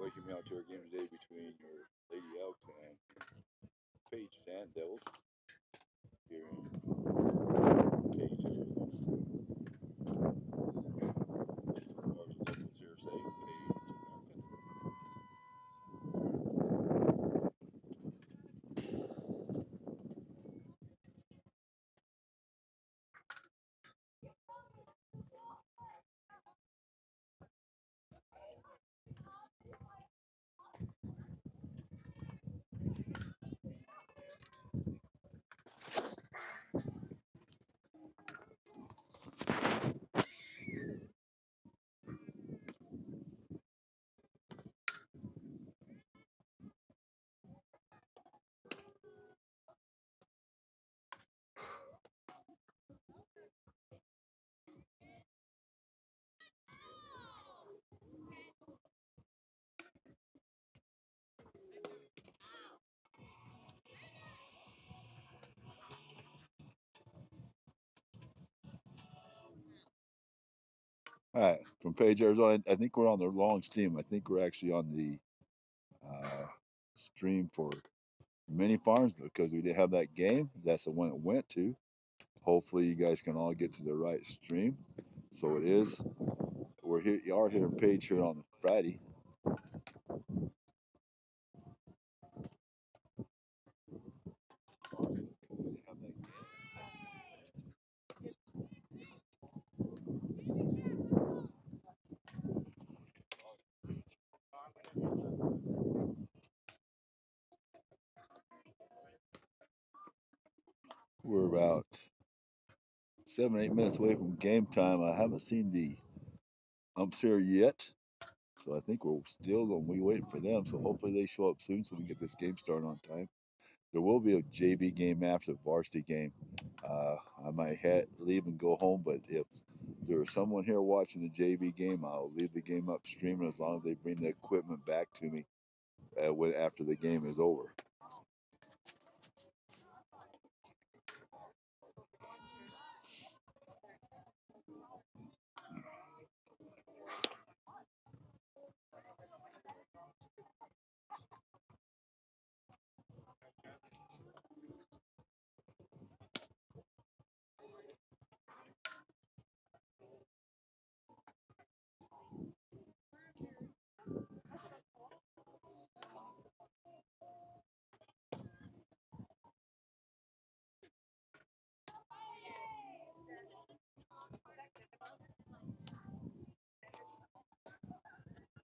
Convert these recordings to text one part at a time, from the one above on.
welcome you out to our game today between your Lady Elks and Page Sand Devils here in Page, Arizona. Or as the locals here say, Page, America. All right, from Page, Arizona. I think we're on the wrong stream. I think we're actually on the stream for mini farms because we didn't have that game. That's the one it went to. Hopefully, you guys can all get to the right stream. So it is. We're here. You are here in Page here on Friday. We're about 7-8 minutes away from game time. I haven't seen the umps here yet, so I think we're still going to be waiting for them. So hopefully they show up soon so we can get this game started on time. There will be a JV game after the varsity game. I might leave and go home, but if there's someone here watching the JV game, I'll leave the game up streaming as long as they bring the equipment back to me after the game is over.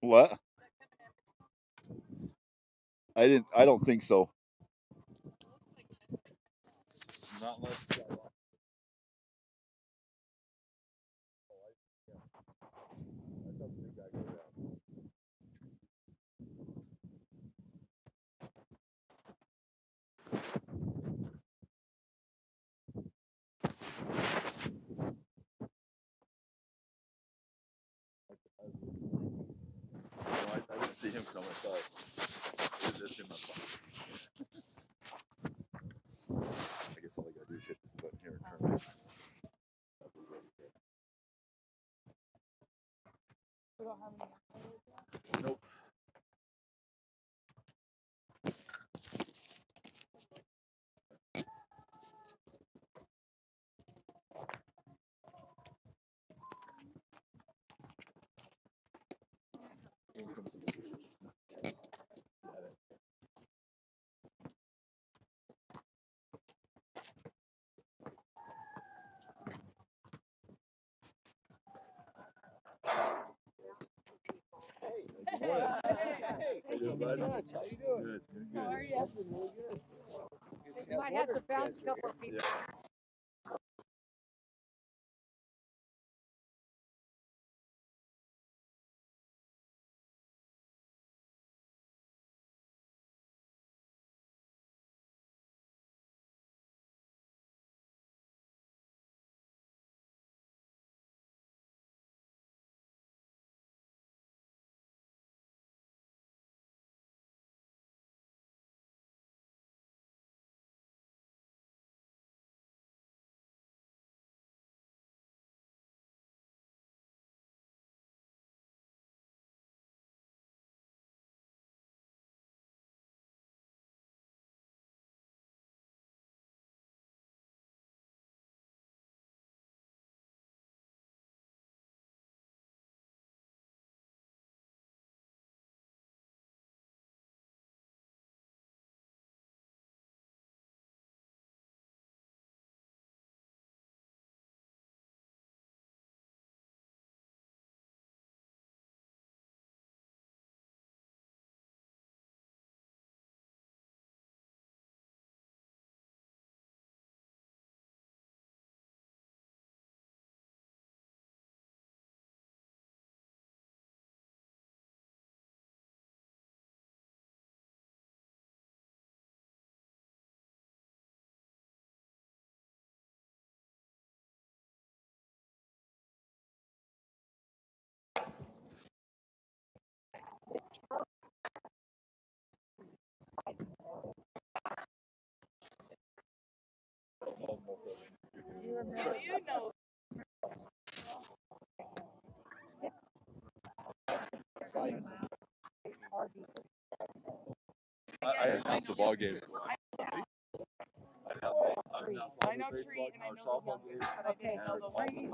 What? I don't think so. Not unless. I didn't see him come inside. It's in my phone. I guess all I gotta do is hit this button here and turn it. Nope. Good morning. Hey, how you doing, bud? How you doing? Good. How are you? Really good. You might have to bounce a couple of people. Yeah. I announced the ball game. I know tree and I know the youngest, but I didn't know the tree.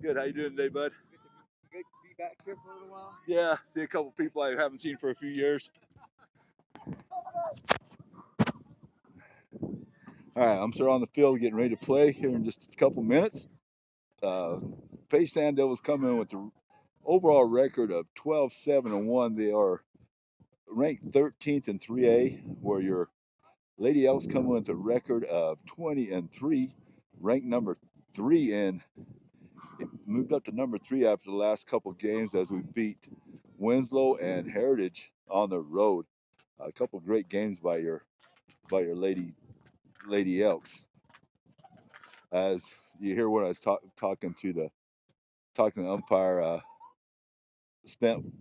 Good. How you doing today, bud? Good to be back here for a little while. Yeah. See a couple people I haven't seen for a few years. All right, I'm still on the field getting ready to play here in just a couple minutes. Page Sand Devils come in with the overall record of 12-7-1. They are ranked 13th in 3A, where your Lady Elks come in with a record of 20-3, ranked number 3, and it moved up to number 3 after the last couple games as we beat Winslow and Heritage on the road. A couple great games by your Lady Elks. As you hear when I was talking to the umpire, spent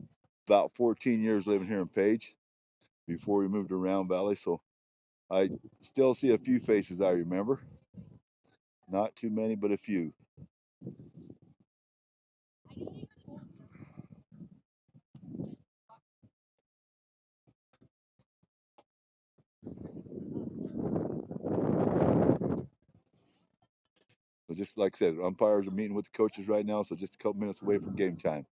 about 14 years living here in Page before we moved to Round Valley, so I still see a few faces I remember. Not too many, but a few. So just like I said, umpires are meeting with the coaches right now, so just a couple minutes away from game time.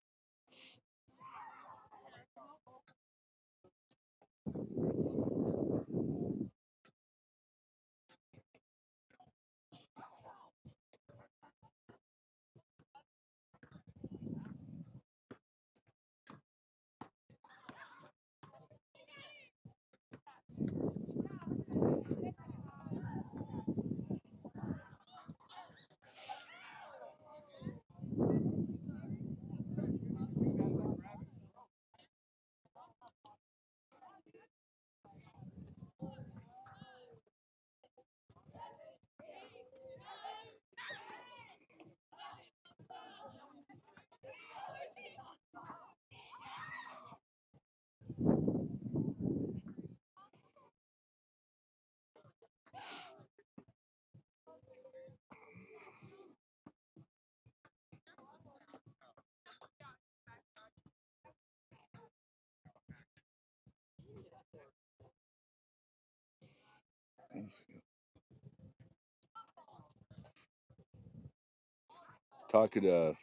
Talking to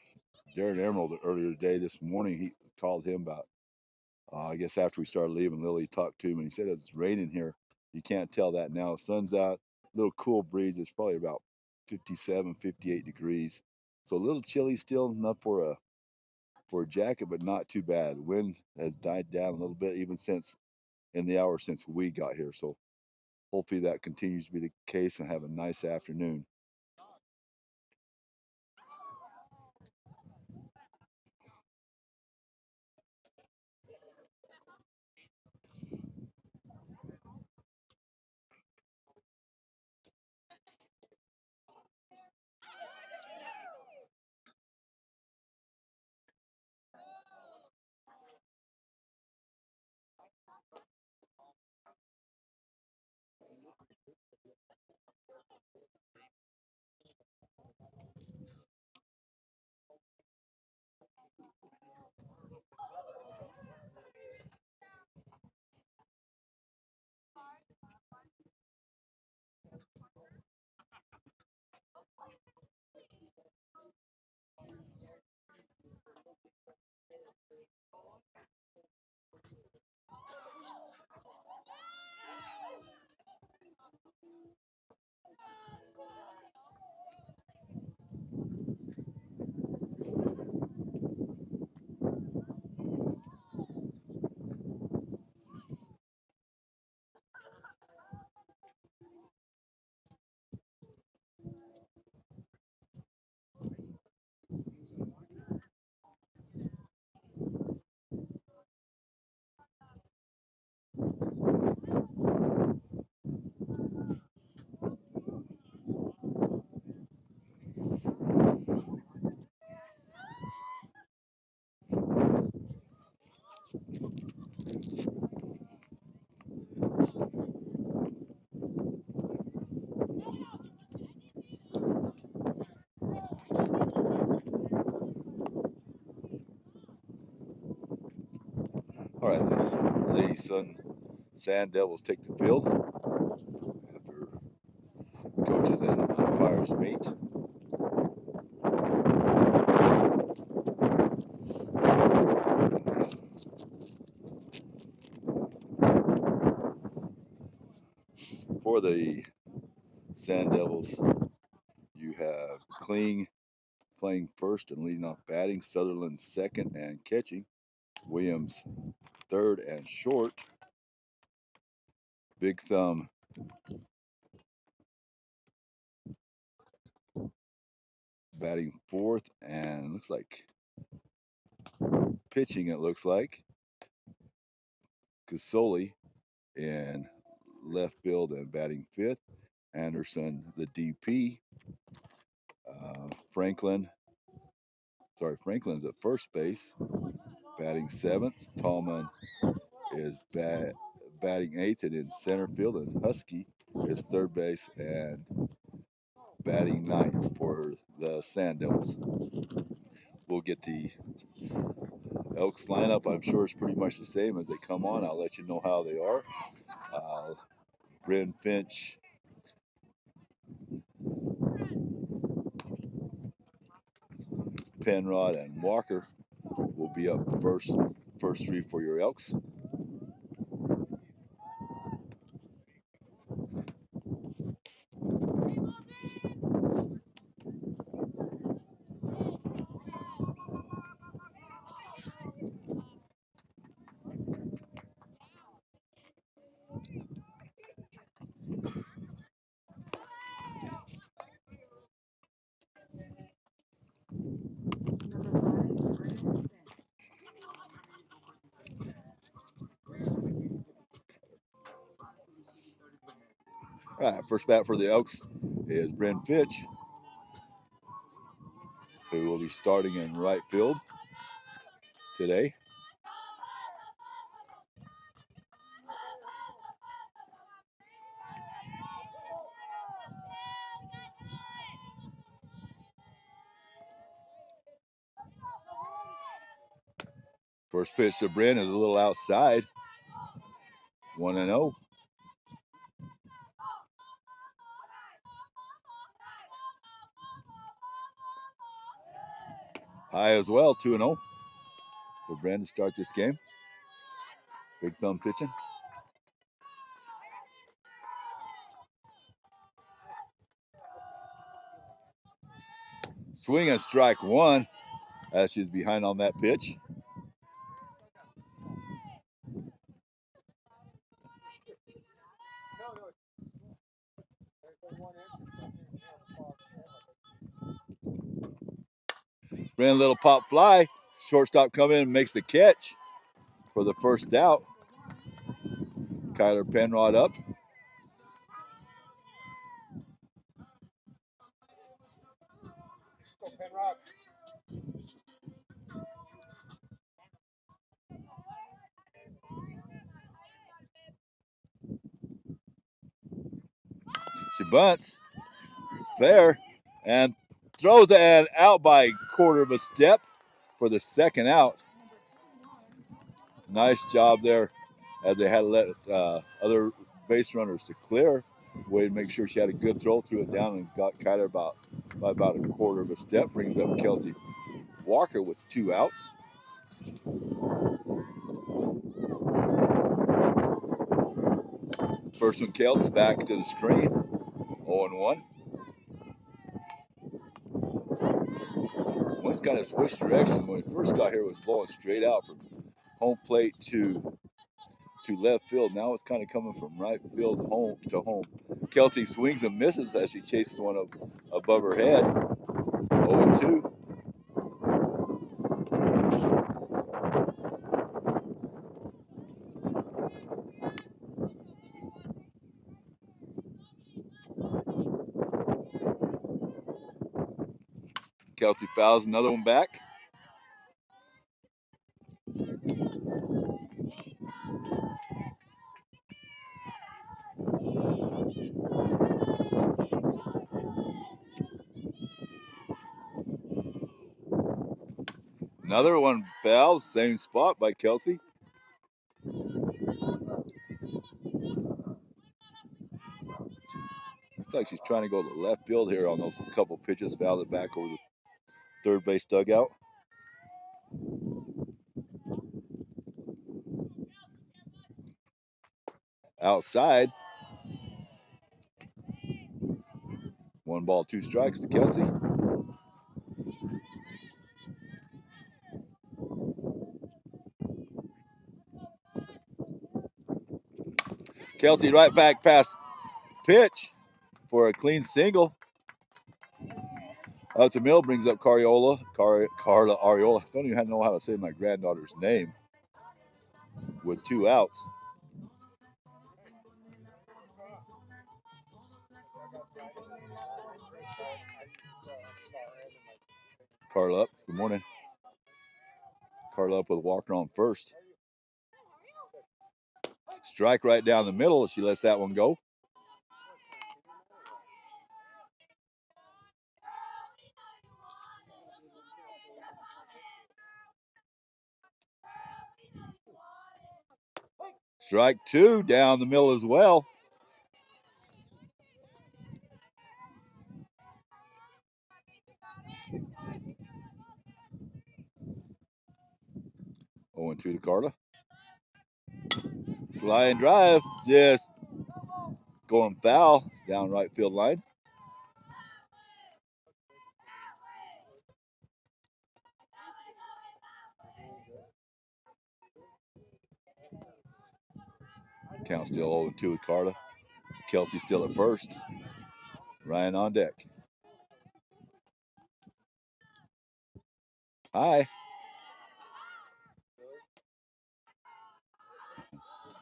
Darren Emerald earlier today, this morning, he called him about, I guess after we started leaving, Lily talked to him and he said it's raining here. You can't tell that now. Sun's out, little cool breeze. It's probably about 57, 58 degrees. So a little chilly still, enough for a jacket, but not too bad. Wind has died down a little bit even since in the hour since we got here. So hopefully that continues to be the case and have a nice afternoon. All right, Lady Sun Sand Devils take the field after coaches and umpires meet. For the Sand Devils, you have Kling playing first and leading off batting, Sutherland second and catching, Williams third and short, Big Thumb batting fourth and looks like pitching, it looks like Casoli in left field and batting fifth, Anderson the DP, Franklin's at first base batting seventh, Tallman is batting eighth and in center field, and Husky is third base and batting ninth for the Sand Devils. We'll get the Elks lineup. I'm sure it's pretty much the same as they come on. I'll let you know how they are. Bryn Finch, Penrod, and Walker will be up first three for your Elks. All right, first bat for the Elks is Bryn Finch, who will be starting in right field today. First pitch to Bryn is a little outside. 1-0. High as well, 2-0 for Bryn to start this game. Big Thumb pitching. Swing and strike one as she's behind on that pitch. Ran a little pop fly. Shortstop come in and makes the catch for the first out. Kyler Penrod up. She bunts. It's fair. And throws it out by a quarter of a step for the second out. Nice job there as they had to let other base runners to clear. Way to make sure she had a good throw, threw it down and got Kyler by about a quarter of a step. Brings up Kelsey Walker with 2 outs. First one, Kelts back to the screen. 0-1. One's kind of switched directions. When he first got here, it was blowing straight out from home plate to left field. Now it's kind of coming from right field home to home. Kelsey swings and misses as she chases one up above her head. 0-2. Kelsey fouls another one back. Another one foul, same spot by Kelsey. Looks like she's trying to go to the left field here on those couple pitches. Fouled it back over the third base dugout. Outside. 1 ball, 2 strikes to Kelsey. Kelsey right back past pitch for a clean single. Out to middle, brings up Carla Ariola. I don't even know how to say my granddaughter's name. With 2 outs. Carla up. Good morning. Carla up with Walker on first. Strike right down the middle. She lets that one go. Strike 2 down the middle as well. Oh, and 2 to Carla. Slide drive, just going foul down right field line. Count still 0-2 with Carla. Kelsey still at first. Ryan on deck. Hi.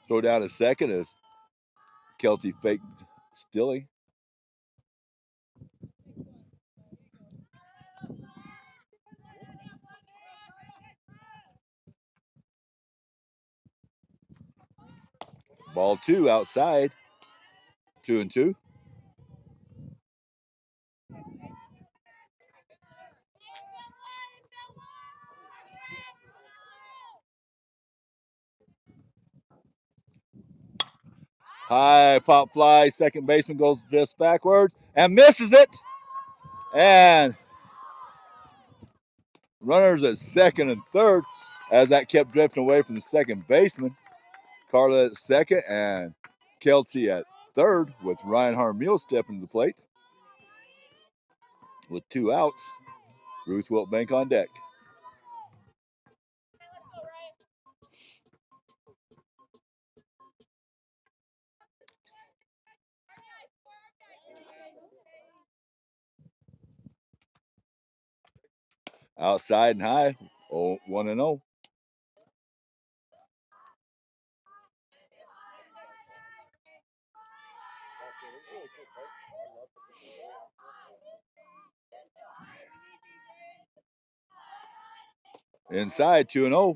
Throw down a second as Kelsey faked stealing. Ball 2 outside. 2-2. High pop fly. Second baseman goes just backwards and misses it. And runners at second and third as that kept drifting away from the second baseman. Carla at second and Kelsey at third with Ryan Harmeal stepping to the plate. With 2 outs, Ruth Wiltbank on deck. Outside and high, 1-0. Inside, 2-0.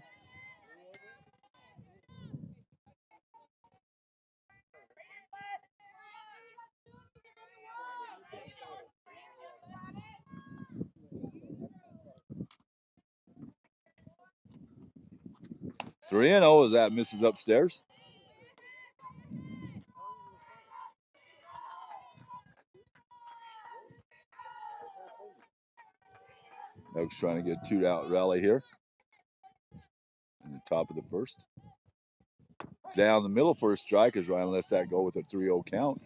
Three and 0 as that misses upstairs. Elks trying to get a 2-out rally here. top of the first. Down the middle for a strike as Ryan lets that go with a 3-0 count.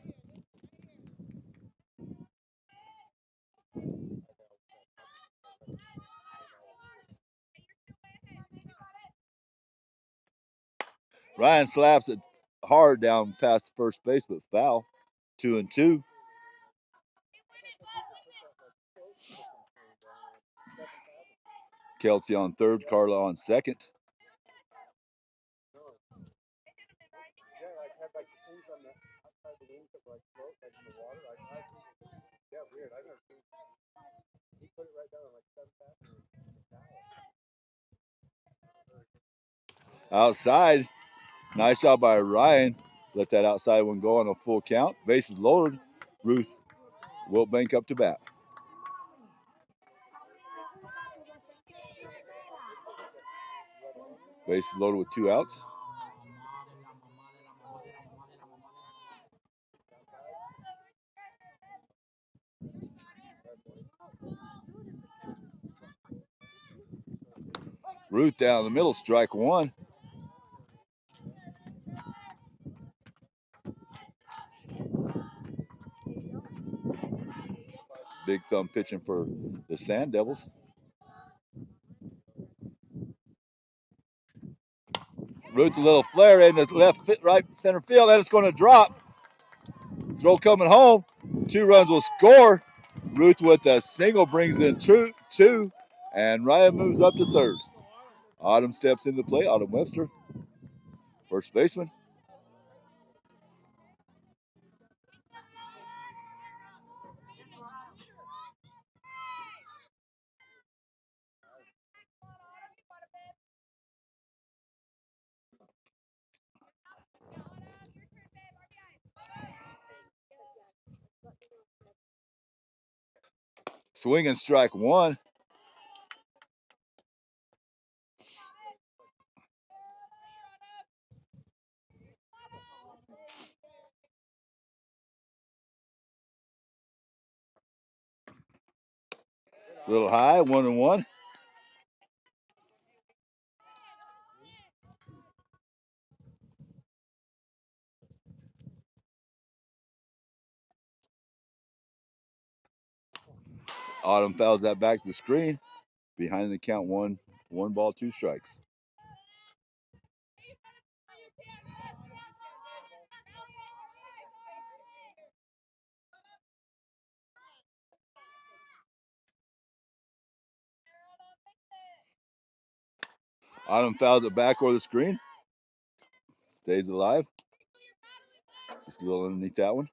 Ryan slaps it hard down past first base, but foul. 2-2. Kelsey on third, Carla on second. Outside, nice job by Ryan. Let that outside one go on a full count. Bases loaded. Ruth Wiltbank up to bat. Bases loaded with 2 outs. Ruth down the middle, strike 1. Big thumb pitching for the Sand Devils. Ruth a little flare in the right center field, and it's going to drop. Throw coming home. 2 runs will score. Ruth with a single brings in 2, and Ryan moves up to third. Autumn steps into play. Autumn Webster, first baseman. Swing and strike 1. A little high, 1-1. Autumn fouls that back to the screen. Behind the count, 1 ball, 2 strikes. Autumn fouls it back over the screen. Stays alive. Just a little underneath that one.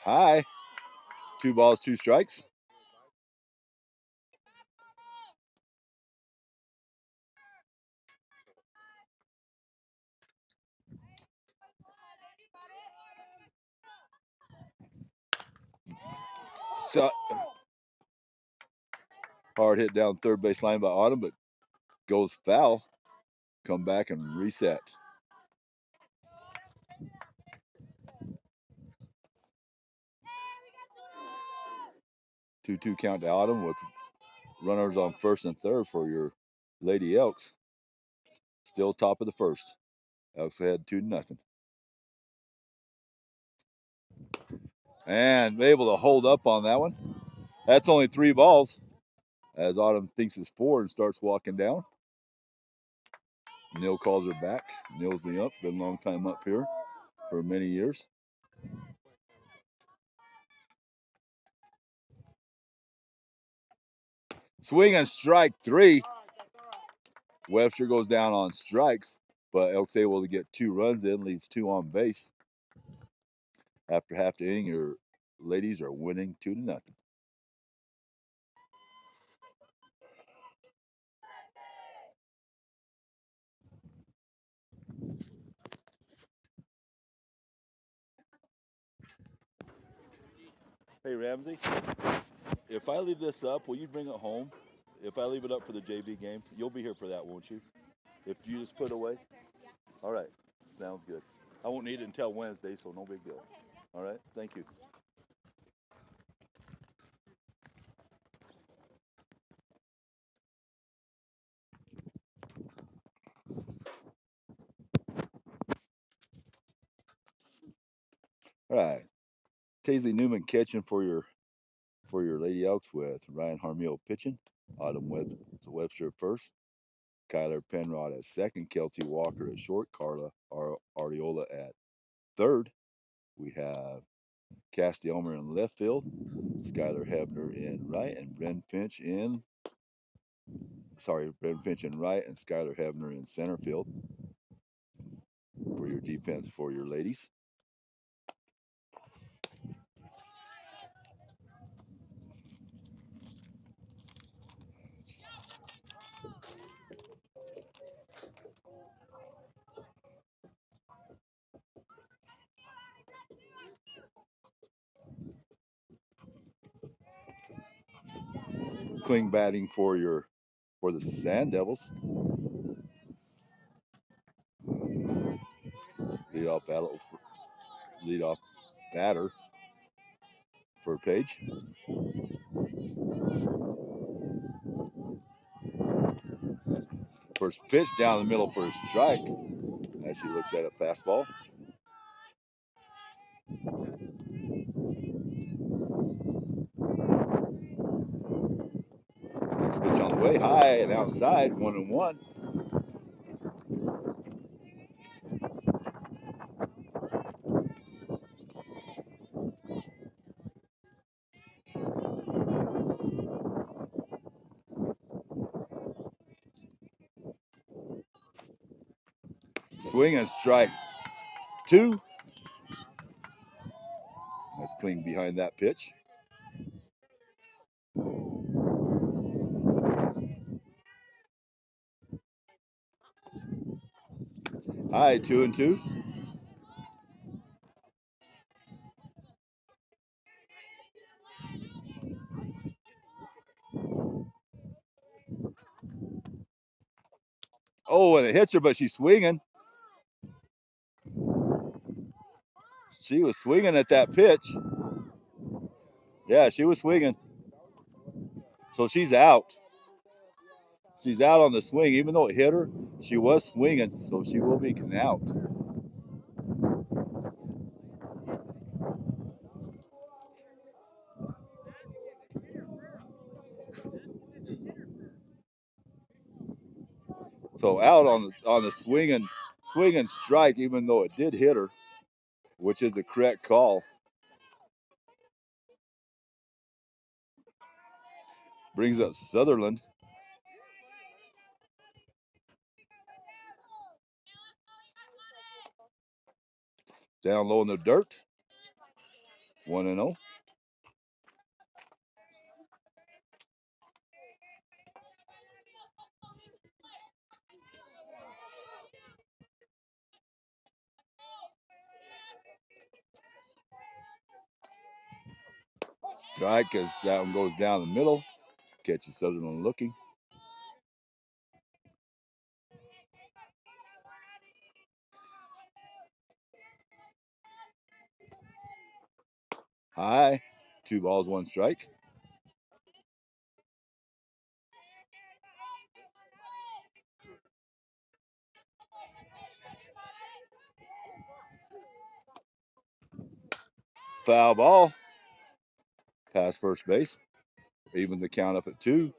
High. 2 balls, 2 strikes. Shot. Hard hit down third base line by Autumn, but goes foul. Come back and reset. 2-2 count to Autumn with runners on first and third for your Lady Elks. Still top of the first. Elks ahead 2-0. And able to hold up on that one. That's only 3 balls. As Autumn thinks it's 4 and starts walking down. Neil calls her back. Neil's the ump. Been a long time up here for many years. Swing and strike 3. Webster goes down on strikes, but Elk's able to get 2 runs in, leaves 2 on base. After half the inning, your ladies are winning 2-0. Hey, Ramsey, if I leave this up, will you bring it home? If I leave it up for the JV game, you'll be here for that, won't you? If you just put it away? All right, sounds good. I won't need it until Wednesday, so no big deal. All right, thank you. All right, Taisley Newman catching for your Lady Elks with Ryan Harmeal pitching, Autumn Webster first, Kyler Penrod at second, Kelsey Walker at short, Carla Ariola at third. We have Casty Elmer in left field, Skylar Hebner in right, and Bren Finch in right, and Skylar Hebner in center field for your defense for your ladies. Kling batting for the Sand Devils. Leadoff batter for Page. First pitch down the middle for a strike as she looks at a fastball. Next pitch on the way, high and outside, 1-1. Swing and strike 2. That's Kling behind that pitch. High, 2-2. Oh, and it hits her, but she's swinging. She was swinging at that pitch. Yeah, she was swinging. So she's out. She's out on the swing. Even though it hit her, she was swinging, so she will be out. So out on the swing and strike, even though it did hit her, which is the correct call. Brings up Sutherland. Down low in the dirt. 1-0. Strike as that one goes down the middle. Catches Sutherland looking. High. 2 balls, 1 strike. Foul ball. Past first base. Even the count up at 2.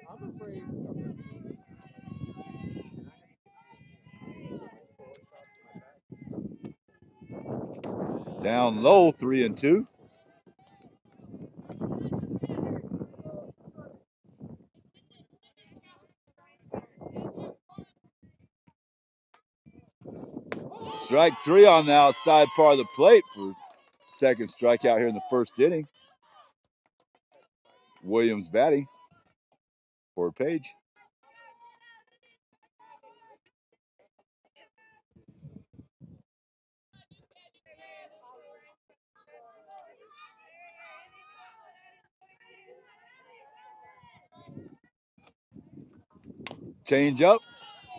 I'm afraid Down low, 3-2. Strike 3 on the outside part of the plate for second strikeout here in the first inning. Williams batting for Page. Change up.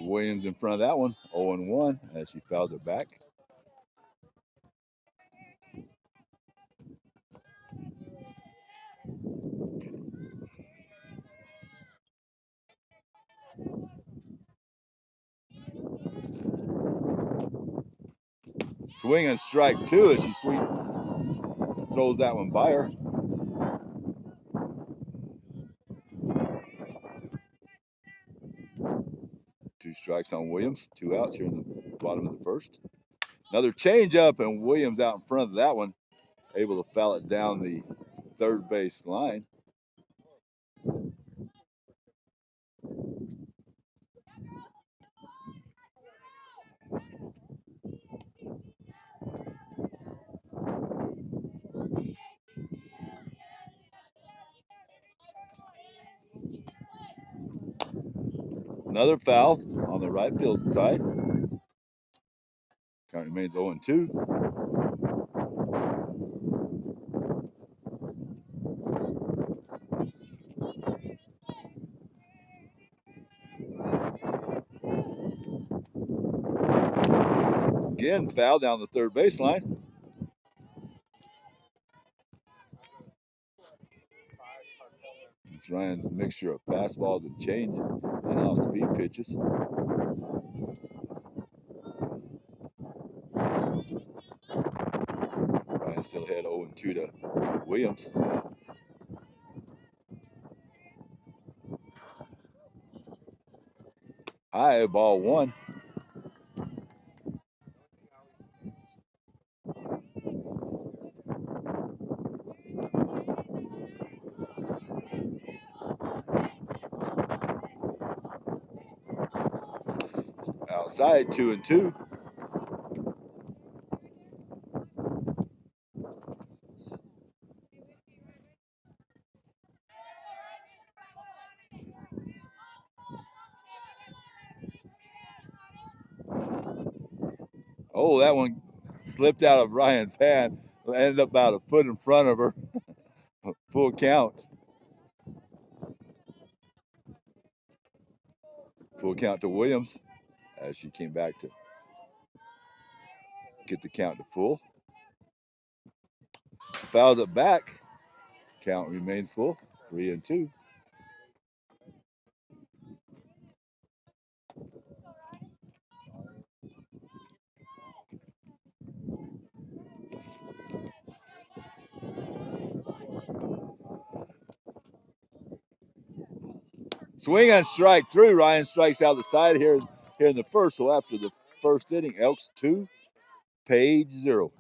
Williams in front of that one. 0-1 as she fouls it back. Swing and strike two as she throws that one by her. Two strikes on Williams, 2 outs here in the bottom of the first. Another changeup, and Williams out in front of that one, able to foul it down the third base line. Another foul on the right field side. Count remains 0-2. Again, foul down the third baseline. It's Ryan's mixture of fastballs and change and off-speed pitches. Ryan still had 0-2 to Williams. High, ball one. Outside, 2-2. Oh, that one slipped out of Ryan's hand. Ended up about a foot in front of her. Full count. Full count to Williams as she came back to get the count to full. Fouls it back. Count remains full. 3-2. Swing and strike through. Ryan strikes out the side here in the first. So after the first inning, Elks 2, Page 0.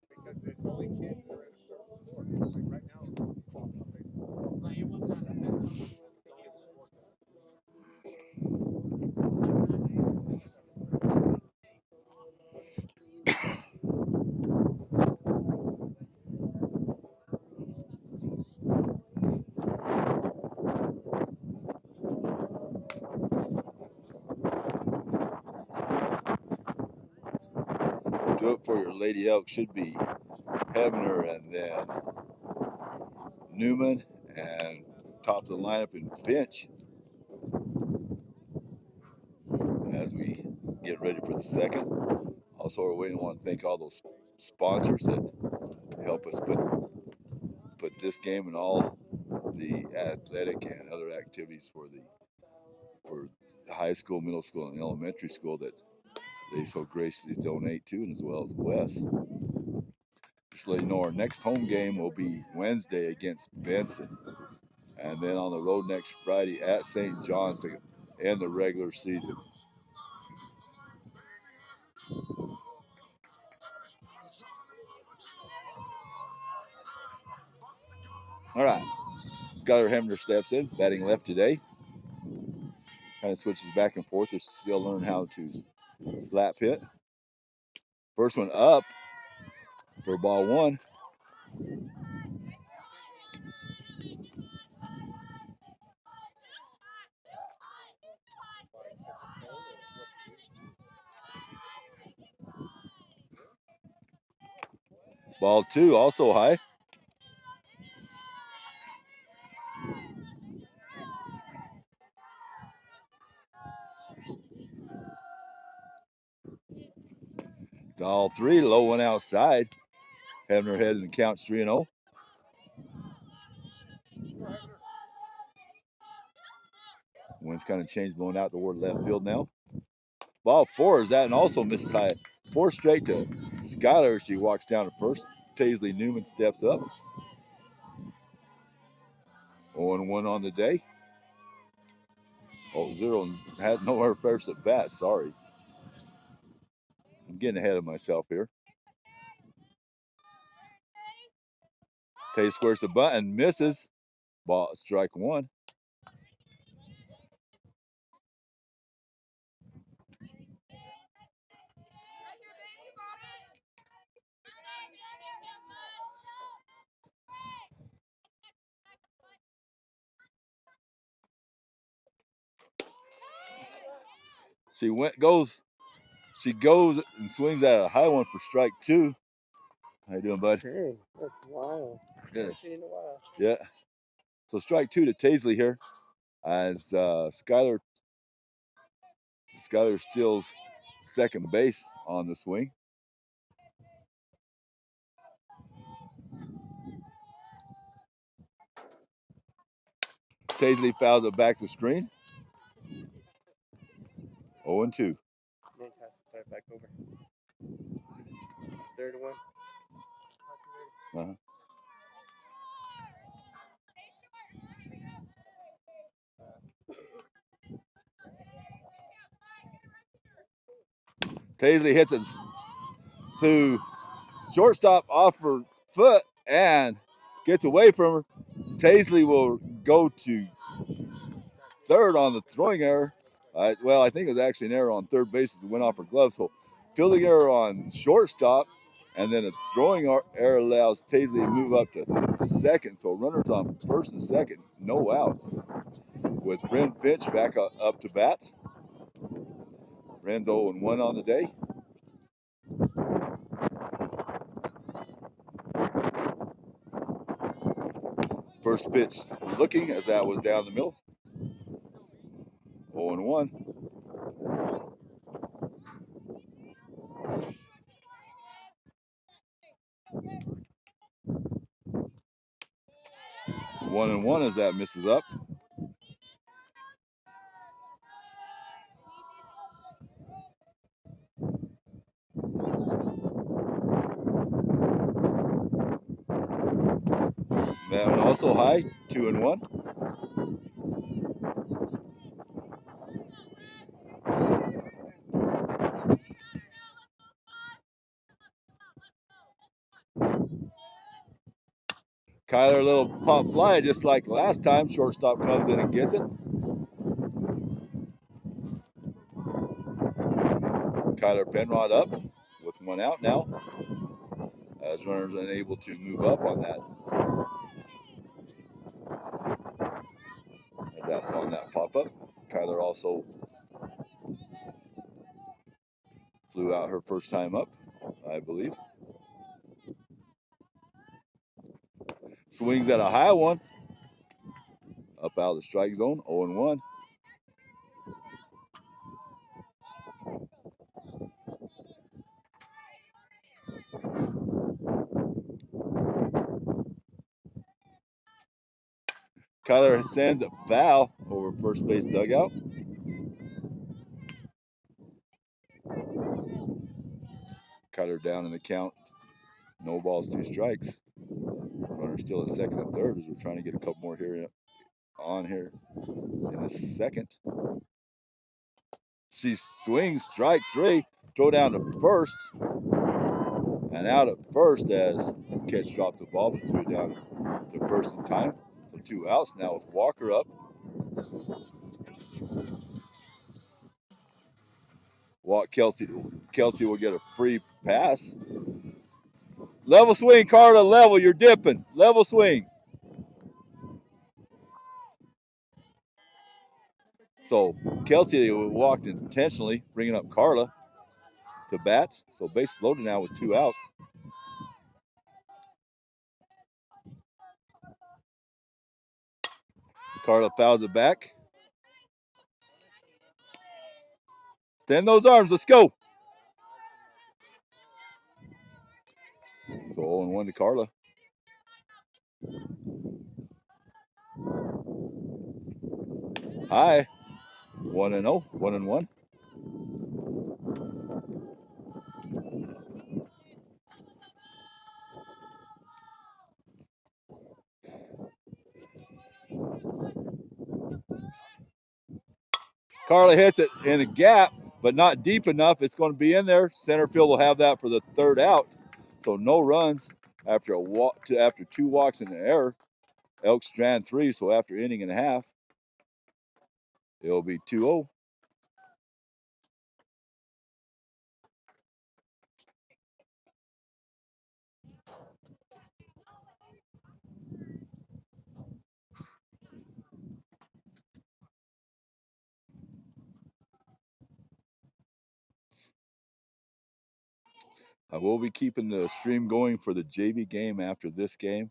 Because it's only kids that are in a certain sport. Like right now, Do it for your Lady Elk should be Hebner and then Newman and top of the lineup in Finch as we get ready for the second. Also, we want to thank all those sponsors that help us put this game and all the athletic and other activities for the high school, middle school, and elementary school that they so graciously donate to, and as well as Wes. Just let you know, our next home game will be Wednesday against Benson, and then on the road next Friday at St. John's to end the regular season. All right, Skylar Hemner steps in, batting left today. Kind of switches back and forth to still learn how to slap hit. First one up for ball one. Ball two, also high. Ball three, low one outside. Having her head in the count 3-0. Wind's kind of changed, blowing out toward left field now. Ball four is that, and also misses high. 4 straight to Skylar. She walks down to first. Paisley Newman steps up. 0-1 on the day. 0-0 and had nowhere first at bat. Sorry. I'm getting ahead of myself here. Tay squares the bunt and misses. Ball strike one. She goes and swings at a high one for strike two. How you doing, bud? Hey, that's wild. Good. Haven't seen in a while. Yeah. So strike two to Taisley here, as Skylar steals second base on the swing. Taisley fouls it back to screen. 0-2. Nick has to start back over. 3-1. Uh-huh. Taisley hits it to shortstop off her foot and gets away from her. Taisley will go to third on the throwing error. Well, I think it was actually an error on third base as it went off her glove. So fielding error on shortstop, and then a throwing error allows Taisley to move up to second. So runners on first and second, no outs. With Bryn Finch back up to bat. Bryn's 0-1 on the day. First pitch looking as that was down the middle. 0-1. One and one as that misses up. That one also high, 2-1. Kyler, a little pop fly just like last time. Shortstop comes in and gets it. Kyler Penrod up with one out now, as runners unable to move up on that. As that on that pop up. Kyler also flew out her first time up, I believe. Swings at a high one. Up out of the strike zone, 0-1. Kyler sends a foul over first base dugout. Kyler down in the count. No balls, 2 strikes. Runner still at second and third as we're trying to get a couple more here in the second. She swings, strike 3, throw down to first, and out at first as catch dropped the ball, but threw it down to first in time. So 2 outs now with Walker up. Kelsey will get a free Pass. Level swing, Carla. Level. You're dipping. Level swing. So Kelsey walked intentionally, bringing up Carla to bat. So base loaded now with 2 outs. Carla fouls it back. Extend those arms. Let's go. So 0-1 to Carla. High. 1-0. 1-1. Carla hits it in a gap, but not deep enough. It's going to be in there. Center field will have that for the 3rd out. So no runs after a walk after 2 walks and an error. Elks strand 3. So after inning and a half, it'll be 2-0. I will be keeping the stream going for the JV game after this game.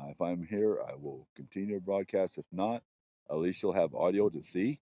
If I'm here, I will continue to broadcast. If not, at least you'll have audio to see.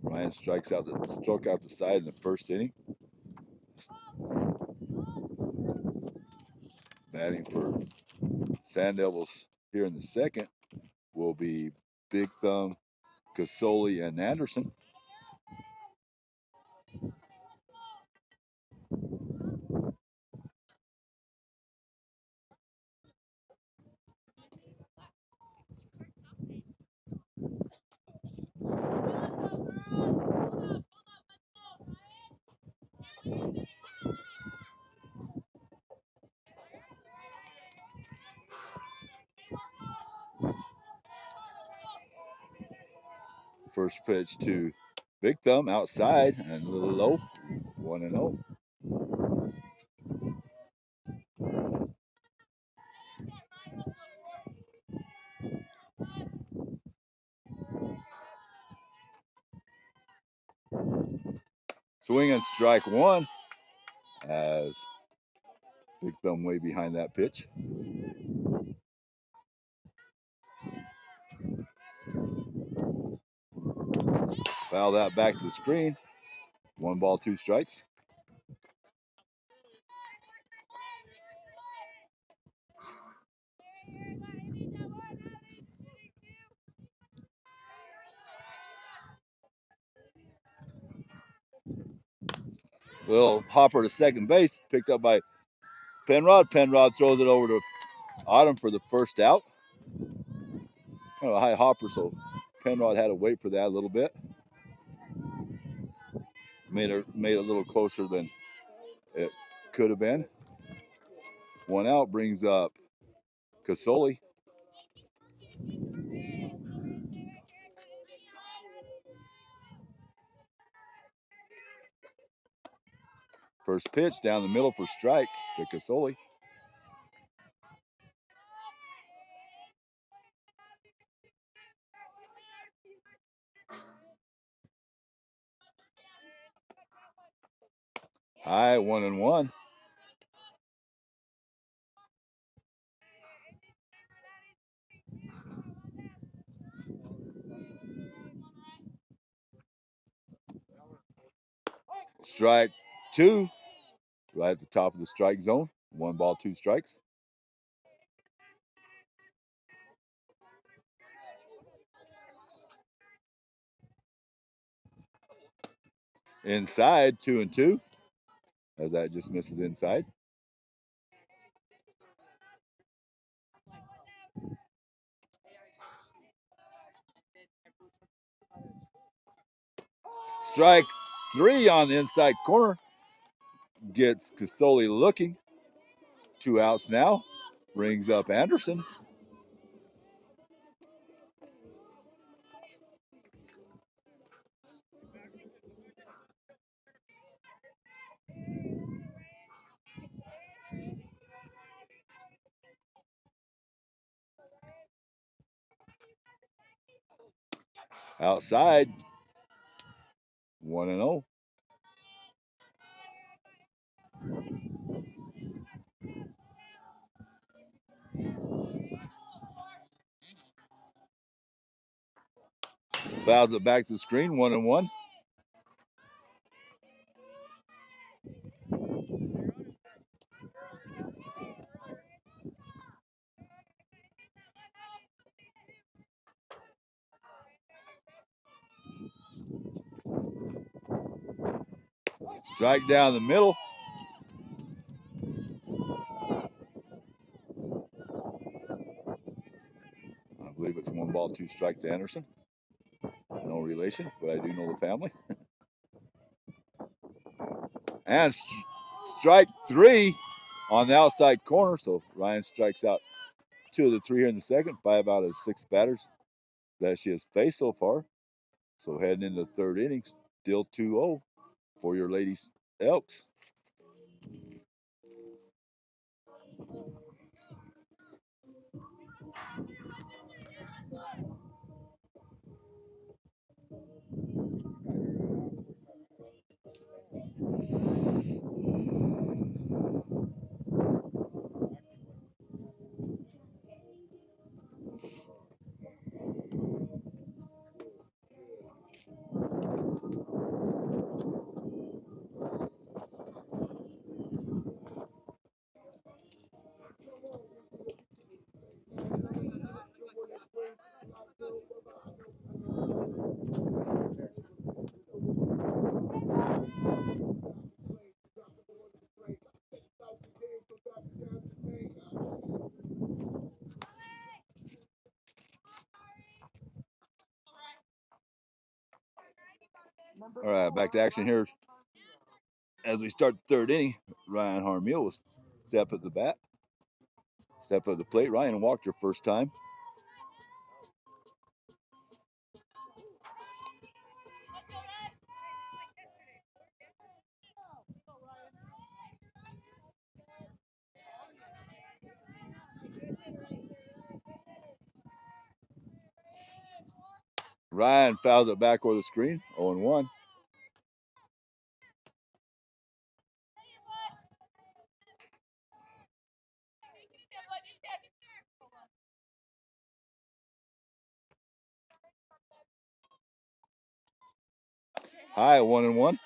Ryan struck out the side in the 1st inning. Batting for Sand Devils here in the 2nd will be Big Thumb, Casoli, and Anderson. First pitch to Big Thumb outside and a little low. 1-0. Swing and strike 1 as Big Thumb way behind that pitch. Foul that back to the screen. 1 ball, 2 strikes. Little hopper to second base, picked up by Penrod. Penrod throws it over to Autumn for the 1st out. Kind of a high hopper, so Penrod had to wait for that a little bit. Made it a little closer than it could have been. 1 out brings up Casoli. First pitch down the middle for strike to Casoli. High, 1-1. Strike 2, right at the top of the strike zone. 1 ball, 2 strikes. Inside, 2-2, as that just misses inside. Strike 3 on the inside corner. Gets Casoli looking. 2 outs now. Brings up Anderson. Outside, 1-0. Fouls it back to the screen, 1-1. Strike down the middle. I believe it's 1 ball, 2 strike to Anderson. No relation, but I do know the family. And strike 3 on the outside corner. So Ryan strikes out 2 of the 3 here in the second. 5 out of 6 batters that she has faced so far. So heading into the 3rd inning, still 2-0 for your ladies Elks. All right, back to action here. As we start the 3rd inning, Ryan Harmiel will step at the bat. Step at the plate. Ryan walked her first time. Ryan fouls it back over the screen, 0-1. High, 1-1.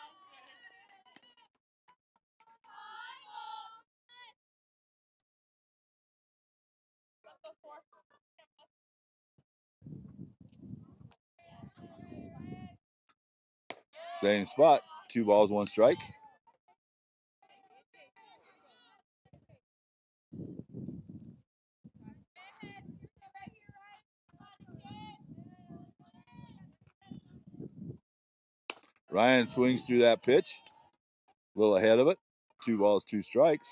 Same spot, 2 balls, 1 strike. Ryan swings through that pitch, a little ahead of it. 2 balls, 2 strikes.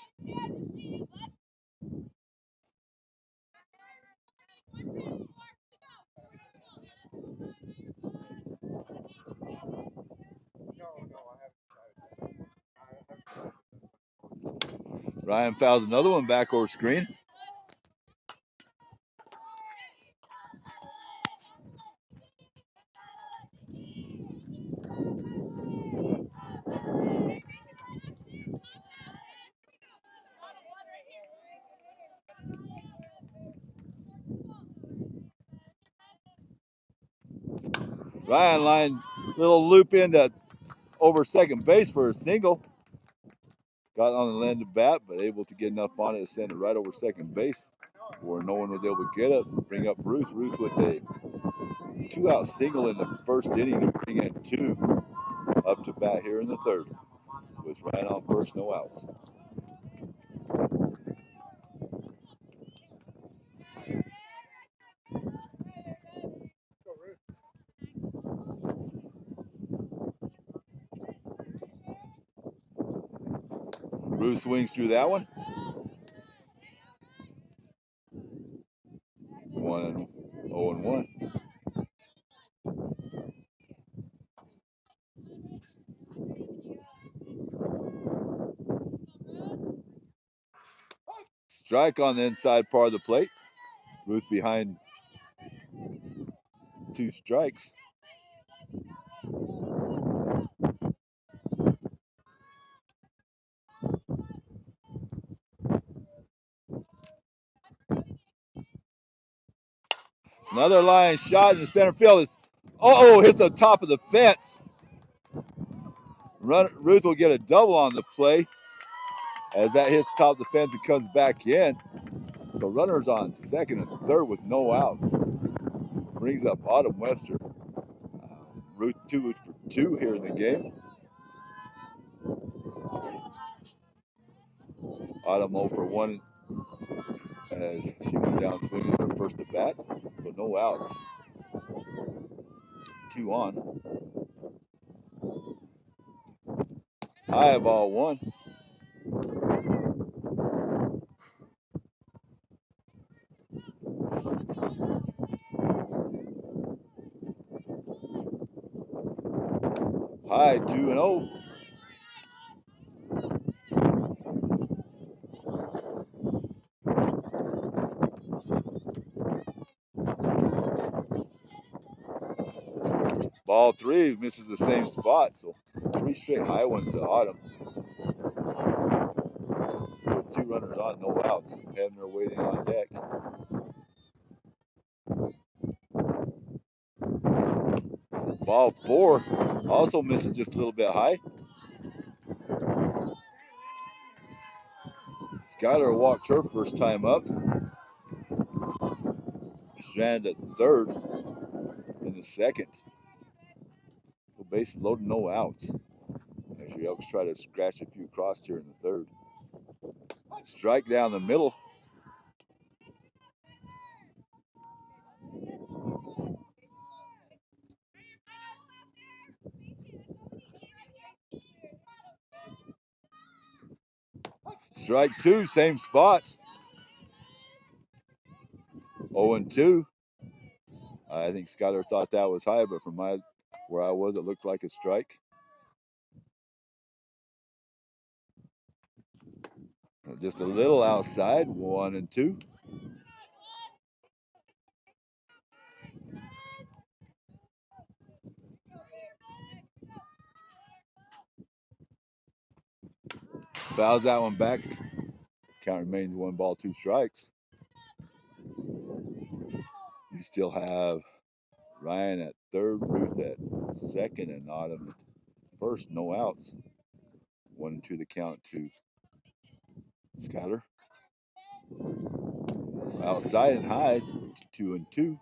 Ryan fouls another one back over screen. Ryan line, little loop into over second base for a single. Got on the landed bat, but able to get enough on it to send it right over second base where no one was able to get it. Bring up Ruth. Ruth with a 2-out single in the first inning to bring in 2 up to bat here in the third. With Ryan on first, no outs. Ruth swings through that one. 0-1. Strike on the inside part of the plate. Ruth behind 2 strikes. Another line shot in the center field is, hits the top of the fence. Ruth will get a double on the play as that hits top of the fence and comes back in. So runners on second and third with no outs. Brings up Autumn Webster. Ruth 2 for 2 here in the game. Autumn 0 for 1 as she went down swinging her first at bat. So no outs. 2 on. High ball 1. High 2-0. Ball 3 misses the same spot, so 3 straight high ones to Autumn. With 2 runners on, no outs. Hebner waiting on deck. Ball 4 also misses just a little bit high. Skylar walked her first time up. Strand at third in the second. So bases loaded, no outs. As the Elks try to scratch a few across here in the third. Strike down the middle. Strike 2, same spot. 0-2. I think Skylar thought that was high, but from where I was, it looked like a strike. Just a little outside, 1-2. Fouls that one back. Count remains 1 ball, 2 strikes. You still have Ryan at third, Ruth at second, and Autumn at first. No outs. 1-2 the count to Skylar. Outside and high, 2-2.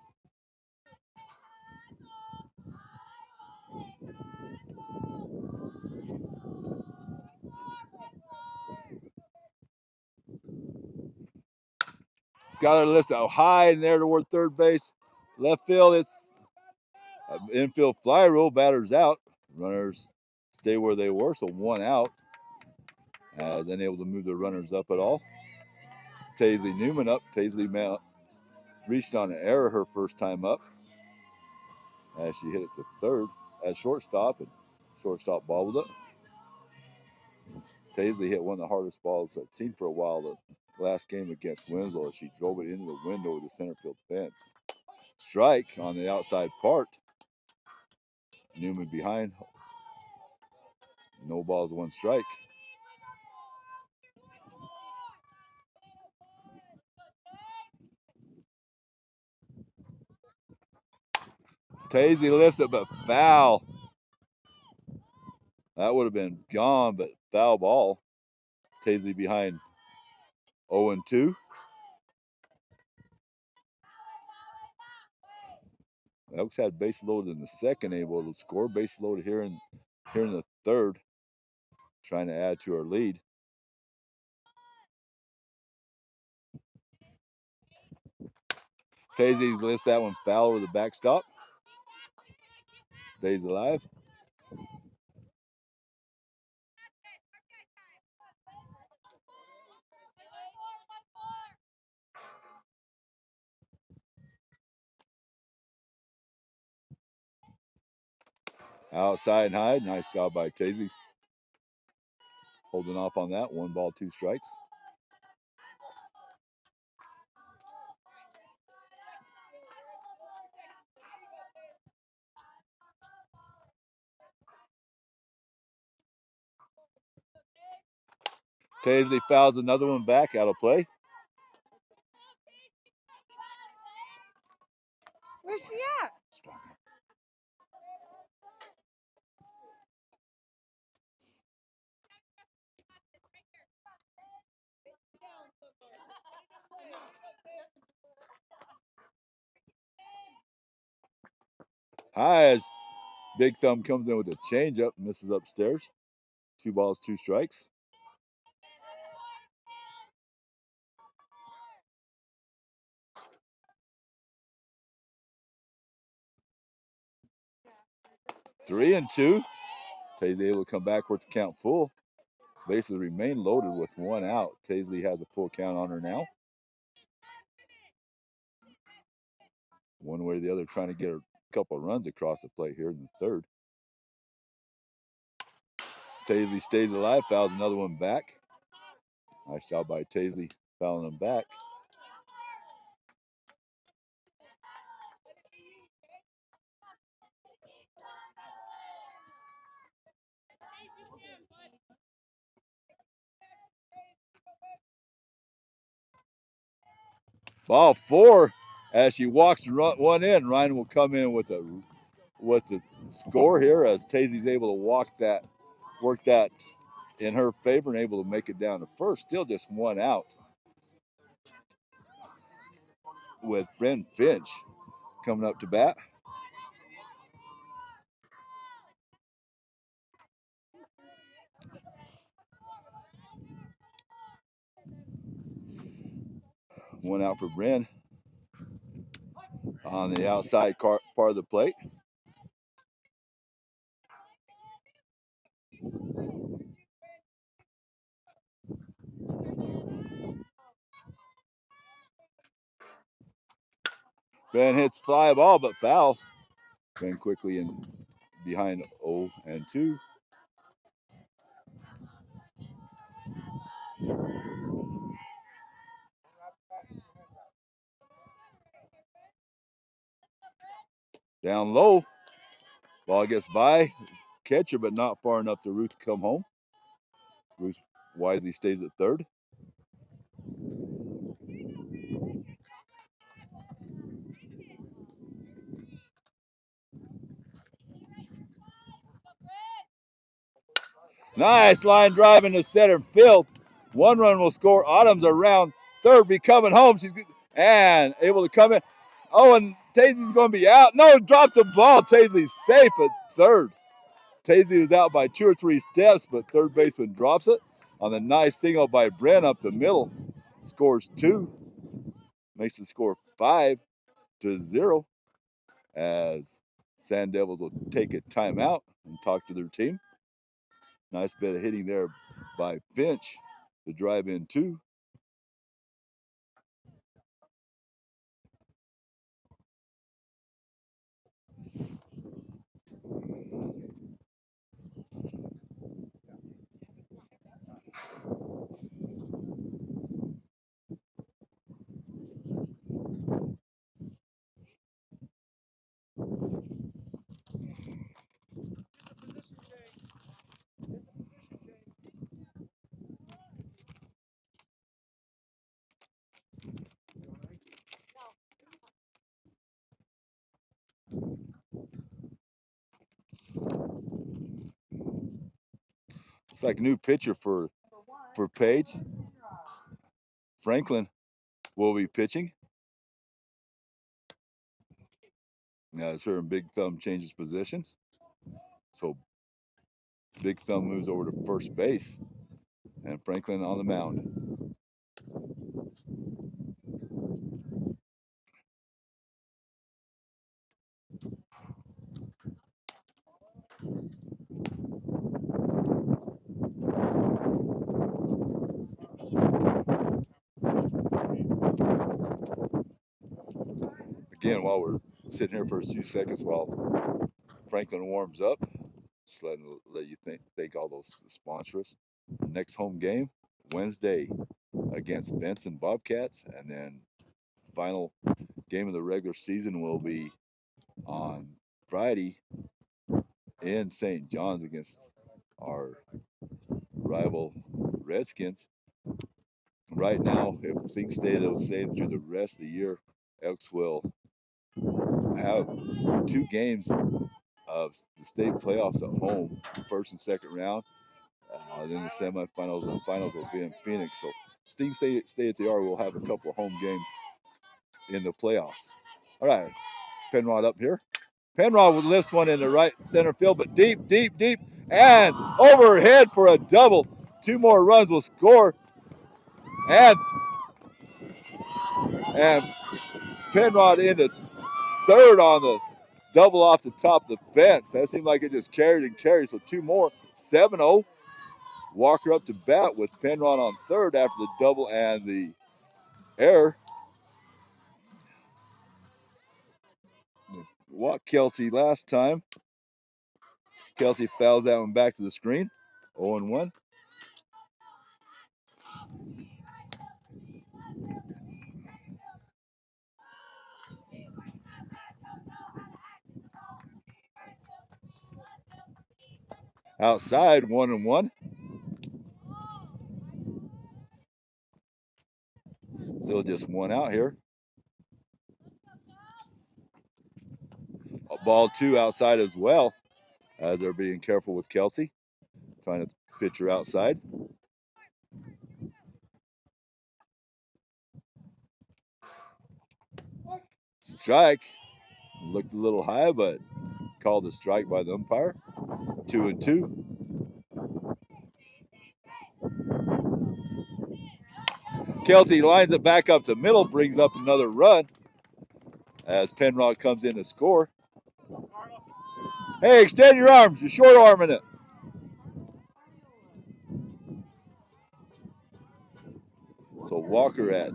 Skylar lifts out high in there toward third base. Left field, it's an infield fly rule. Batters out. Runners stay where they were, so 1 out. Unable to move the runners up at all. Taisley Newman up. Taisley reached on an error her first time up as she hit it to third at shortstop, and shortstop bobbled it. Taisley hit one of the hardest balls I've seen for a while the last game against Winslow. She drove it into the window of the center field fence. Strike on the outside part. Newman behind. No balls, 1 strike. Tazy lifts it, but foul. That would have been gone, but foul ball. Tazy behind 0-2. Elks had base loaded in the second, able to score. Base loaded here in the third, trying to add to our lead. Tazy lifts that one foul over the backstop. Stays alive. Outside and high. Nice job by Tazy. Holding off on that. 1 ball, 2 strikes. Tazy fouls another one back out of play. Where's she at? High as Big Thumb comes in with a changeup, misses upstairs. 2 balls, 2 strikes. Three and 2. Tazy able to come back with the count full. Bases remain loaded with 1 out. Tazy has a full count on her now. One way or the other, trying to get a couple of runs across the plate here in the third. Tazy stays alive, fouls another one back. Nice job by Tazy fouling them back. Ball 4. As she walks one in, Ryan will come in with the score here as Tazy's able to work that in her favor and able to make it down to first. Still just 1 out with Bryn Finch coming up to bat. One out for Bryn on the outside part of the plate. Bryn hits fly ball, but fouls. Bryn quickly in behind 0-2. Down low. Ball gets by catcher, but not far enough to Ruth to come home. Ruth wisely stays at third. Nice line drive into center field. 1 run will score. Autumn's around third, be coming home. She's and able to come in. Oh, and Tazy's going to be out. No, dropped the ball. Tazy's safe at third. Tazy was out by 2 or 3 steps, but third baseman drops it on the nice single by Brent up the middle. Scores 2. Makes the score 5-0 as Sand Devils will take a timeout and talk to their team. Nice bit of hitting there by Finch to drive in 2. Looks like a new pitcher for Page. Franklin will be pitching. Now as her and Big Thumb changes position. So Big Thumb moves over to first base. And Franklin on the mound. Again, while we're sitting here for a few seconds while Franklin warms up, just let you thank all those sponsors. Next home game, Wednesday against Benson Bobcats, and then final game of the regular season will be on Friday in St. John's against our rival Redskins. Right now, if things stay the same through the rest of the year, Elks will have 2 games of the state playoffs at home, first and second round. Then the semifinals and finals will be in Phoenix. So if things stay at the R, we'll have a couple of home games in the playoffs. All right, Penrod up here. Penrod lifts one in the right center field, but deep, deep, deep, and overhead for a double. 2 more runs will score. And Penrod into third on the double off the top of the fence. That seemed like it just carried and carried. So 2 more, 7-0. Walker up to bat with Penrod on third after the double and the error. Walked Kelty last time. Kelty fouls that one back to the screen. 0-1. Outside, 1-1. Still just 1 out here. A ball 2 outside as well, as they're being careful with Kelsey, trying to pitch her outside. Strike. Looked a little high, but called a strike by the umpire. 2-2. Kelty lines it back up the middle, brings up another run as Penrod comes in to score. Hey, extend your arms. You're short arming it. So Walker at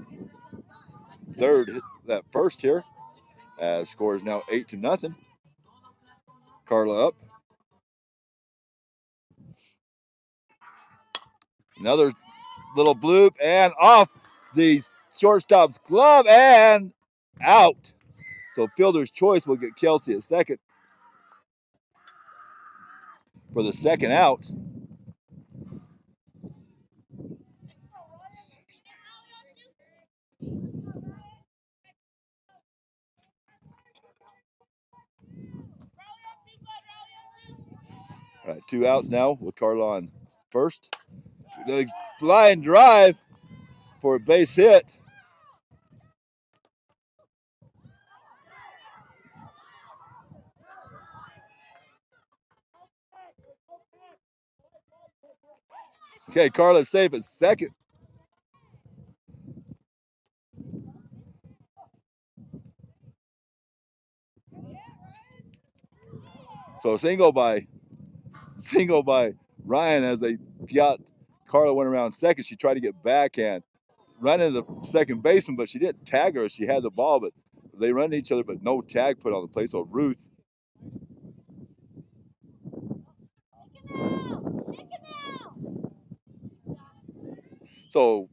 third, hit that first here. As score is now 8-0. Carla up. Another little bloop and off the shortstop's glove and out. So fielder's choice will get Kelsey at second for the second out. All right, 2 outs now with Carla on first. The line drive for a base hit. Okay, Carla's safe at second. So single by Ryan as they got Carla went around second. She tried to get backhand, run into the second baseman, but she didn't tag her. She had the ball, but they run into each other, but no tag put on the play. So Ruth. So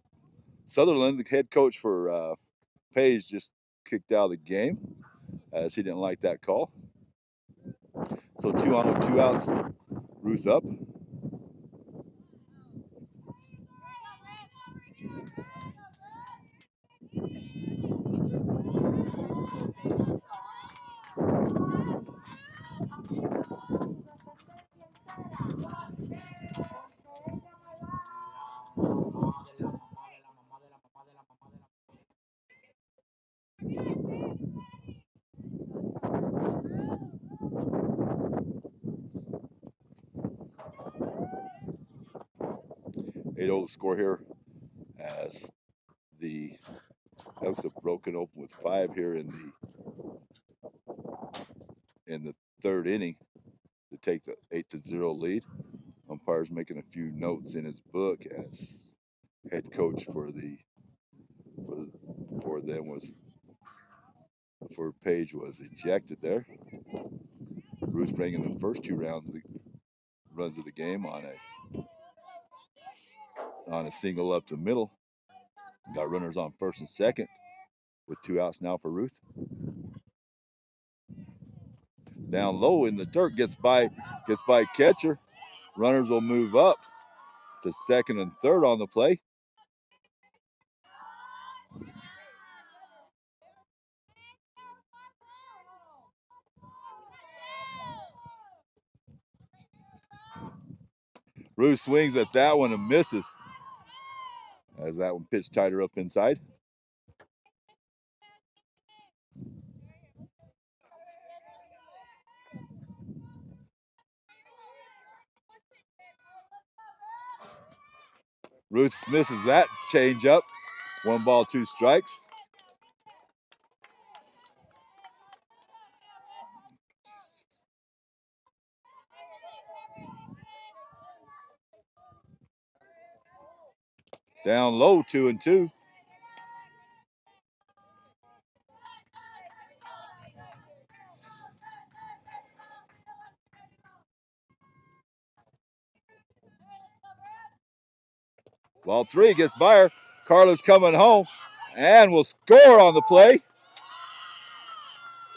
Sutherland, the head coach for Page, just kicked out of the game as he didn't like that call. So 2 on with 2 outs. Ruth up. 8-0 score here as the Elks have broken open with 5 here in the third inning to take the 8-0 lead. Umpire's making a few notes in his book as head coach for Page was ejected there. Ruth bringing the first 2 runs of the game on a single up the middle. Got runners on first and second with 2 outs now for Ruth. Down low in the dirt, gets by catcher. Runners will move up to second and third on the play. Ruth swings at that one and misses as that one pitched tighter up inside. Ruth misses that changeup. 1 ball, 2 strikes. Down low, 2-2. Ball 3 gets by her. Carla's coming home and will score on the play.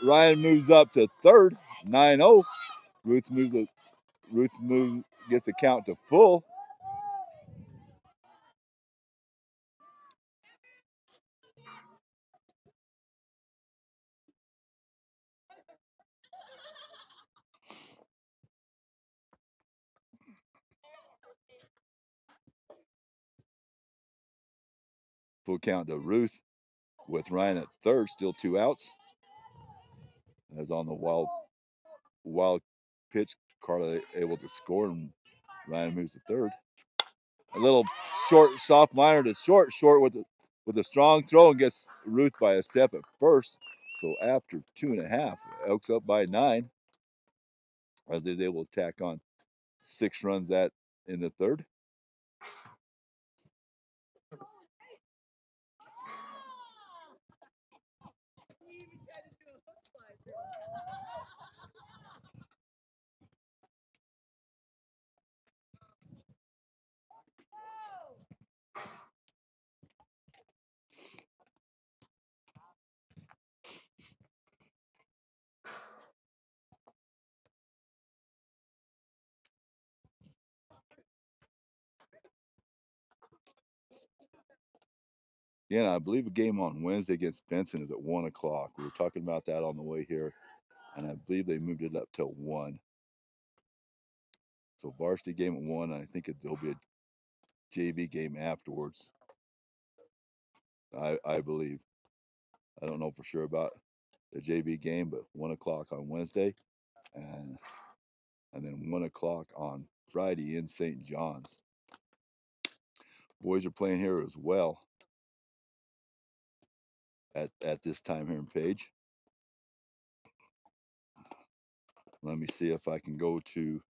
Ryan moves up to third, 9-0. Ruth gets the count to full. Full count to Ruth with Ryan at third, still 2 outs. As on the wild pitch, Carla able to score and Ryan moves to third. A little short, soft liner to short with a strong throw and gets Ruth by a step at first. So after 2.5, Elks up by 9 as they was able to tack on 6 runs in the third. Again, I believe a game on Wednesday against Benson is at 1 o'clock. We were talking about that on the way here, and I believe they moved it up till 1. So varsity game at 1, and I think there'll be a JV game afterwards. I believe. I don't know for sure about the JV game, but 1 o'clock on Wednesday, and then 1 o'clock on Friday in St. John's. Boys are playing here as well at this time here in Page. Let me see if I can go to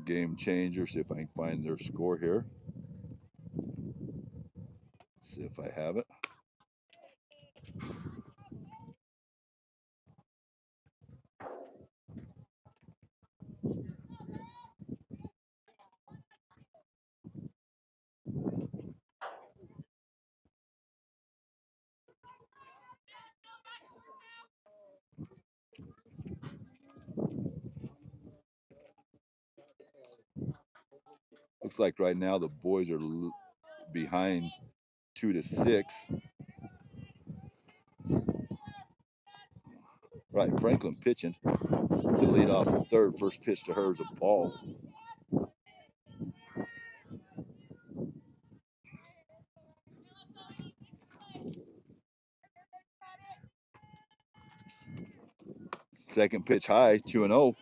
Game Changer, see if I can find their score here. See if I have it. Looks like right now the boys are behind 2-6. Right, Franklin pitching to lead off the third. First pitch to her is a ball. Second pitch high, 2-0.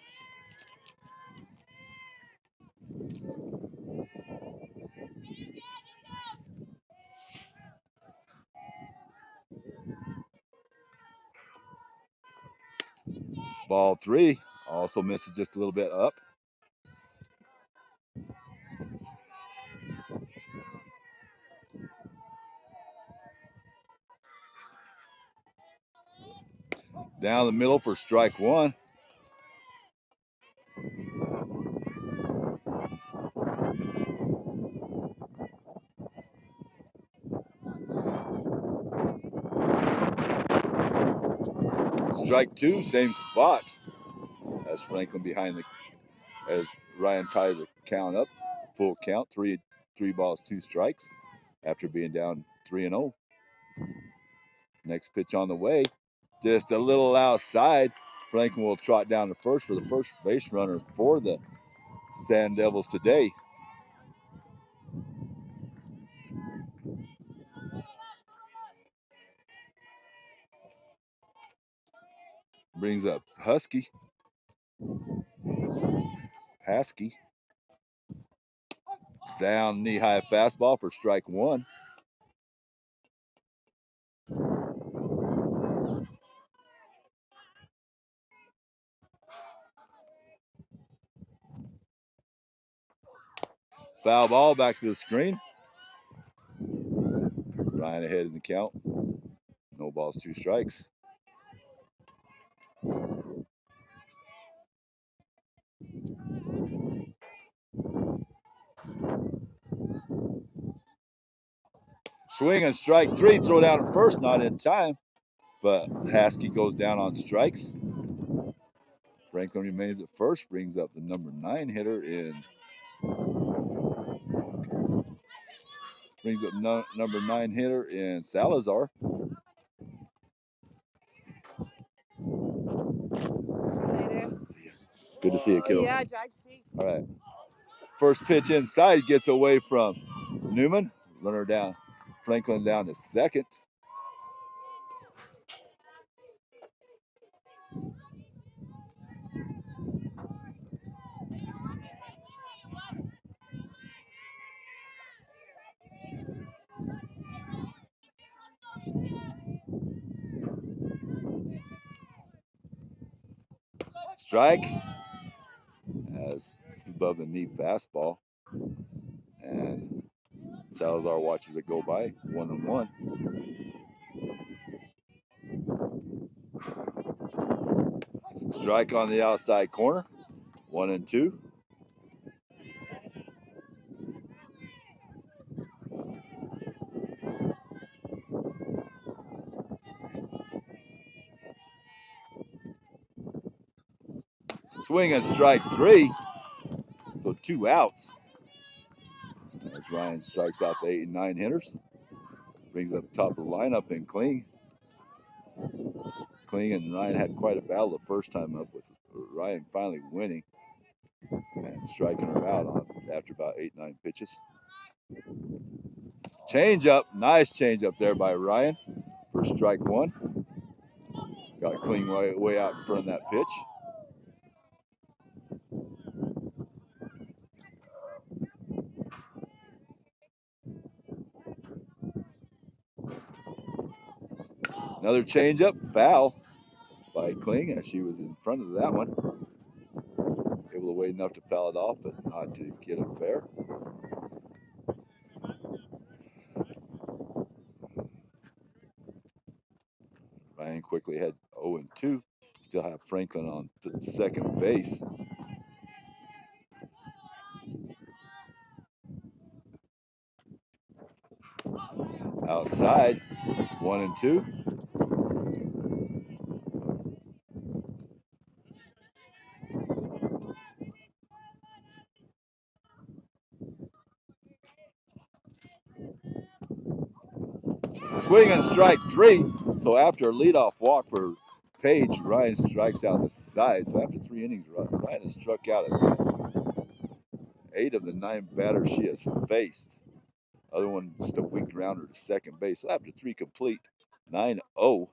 Ball 3 also misses just a little bit up. Down the middle for strike 1. Strike 2, same spot as Franklin behind as Ryan ties the count up. Full count, three balls, 2 strikes after being down 3-0. Next pitch on the way, just a little outside. Franklin will trot down to first for the first base runner for the Sand Devils today. Brings up Husky. Down knee-high fastball for strike 1. Foul ball back to the screen. Ryan ahead in the count. No balls, 2 strikes. Swing and strike 3. Throw down at first, not in time. But Haskey goes down on strikes. Franklin remains at first. Brings up the number 9 hitter in. Brings up number 9 hitter in Salazar. Good to see you, kiddo. Yeah, Jack, see. All right. First pitch inside gets away from Newman. Runner down. Franklin down to second. Strike. As just above the knee fastball. And Salazar watches it go by. 1-1. Strike on the outside corner. 1-2. Swing and strike 3. So 2 outs. As Ryan strikes out the 8 and 9 hitters. Brings up top of the lineup in Kling. Kling and Ryan had quite a battle the first time up, with Ryan finally winning and striking her out on after about 8-9 pitches. Change up, nice change up there by Ryan for strike 1. Got Kling way out in front of that pitch. Another changeup, foul by Kling, as she was in front of that one. Able to wait enough to foul it off, but not to get it fair. Ryan quickly had 0-2. Still have Franklin on second base. Outside, 1-2. Swing and strike 3. So after a leadoff walk for Page, Ryan strikes out the side. So after 3 innings, Ryan has struck out at 8 of the 9 batters she has faced. Other one just a weak grounder to second base. So after 3 complete, 9-0.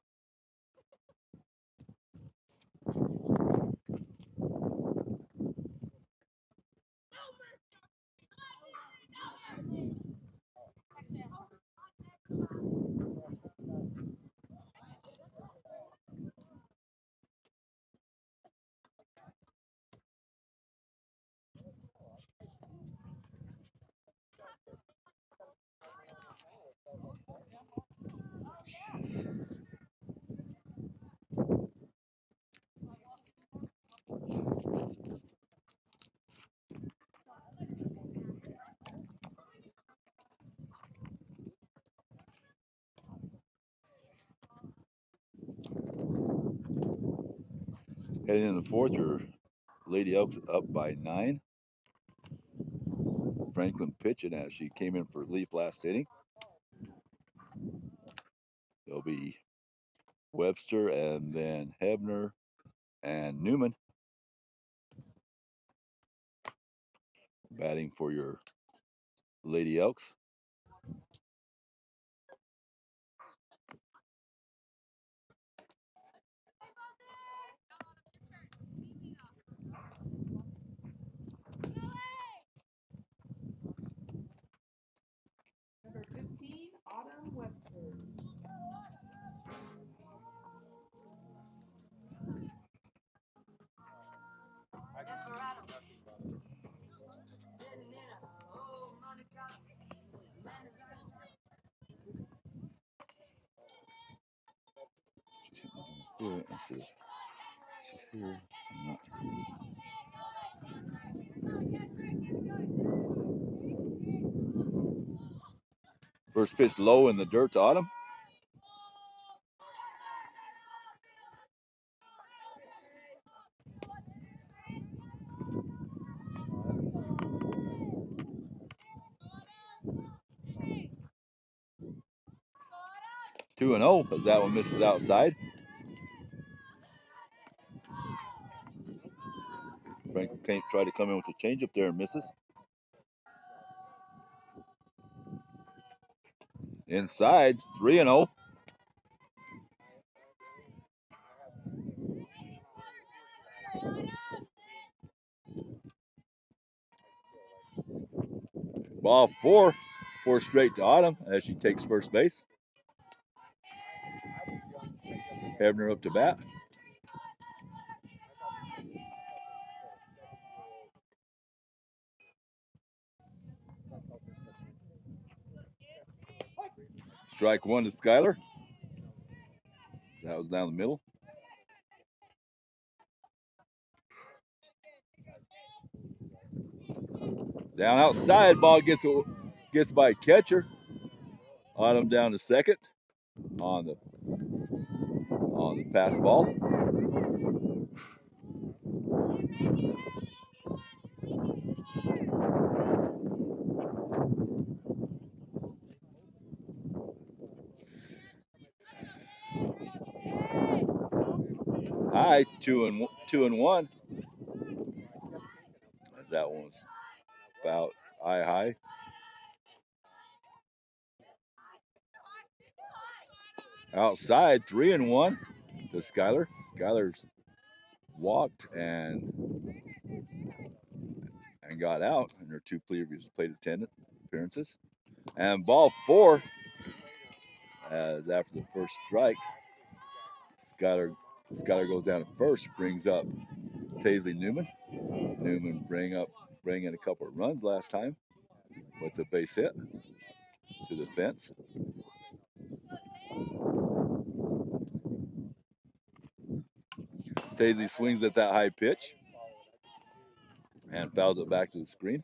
Heading in the fourth, your Lady Elks up by 9. Franklin pitching as she came in for relief last inning. It'll be Webster and then Hebner and Newman batting for your Lady Elks. Number 15, Autumn Webster. Here, let's see. She's here. First pitch low in the dirt to Autumn. Two and 0 as that one misses outside. Franklin can't try to come in with a changeup there and misses. Inside, 3 and 0. Ball 4 straight to Autumn as she takes first base. Hebner up to bat. Strike 1 to Skyler. That was down the middle. Down outside, ball gets by catcher. Autumn down to second on the pass ball. High 2 and 1. As that one's about high. Outside 3 and 1 to Skyler. Skyler's walked and got out in her 2 previous plate appearances. And ball 4 as after the first strike, Skyler goes down to first, brings up Paisley Newman. Newman bring in a couple of runs last time with the base hit to the fence. Paisley swings at that high pitch and fouls it back to the screen.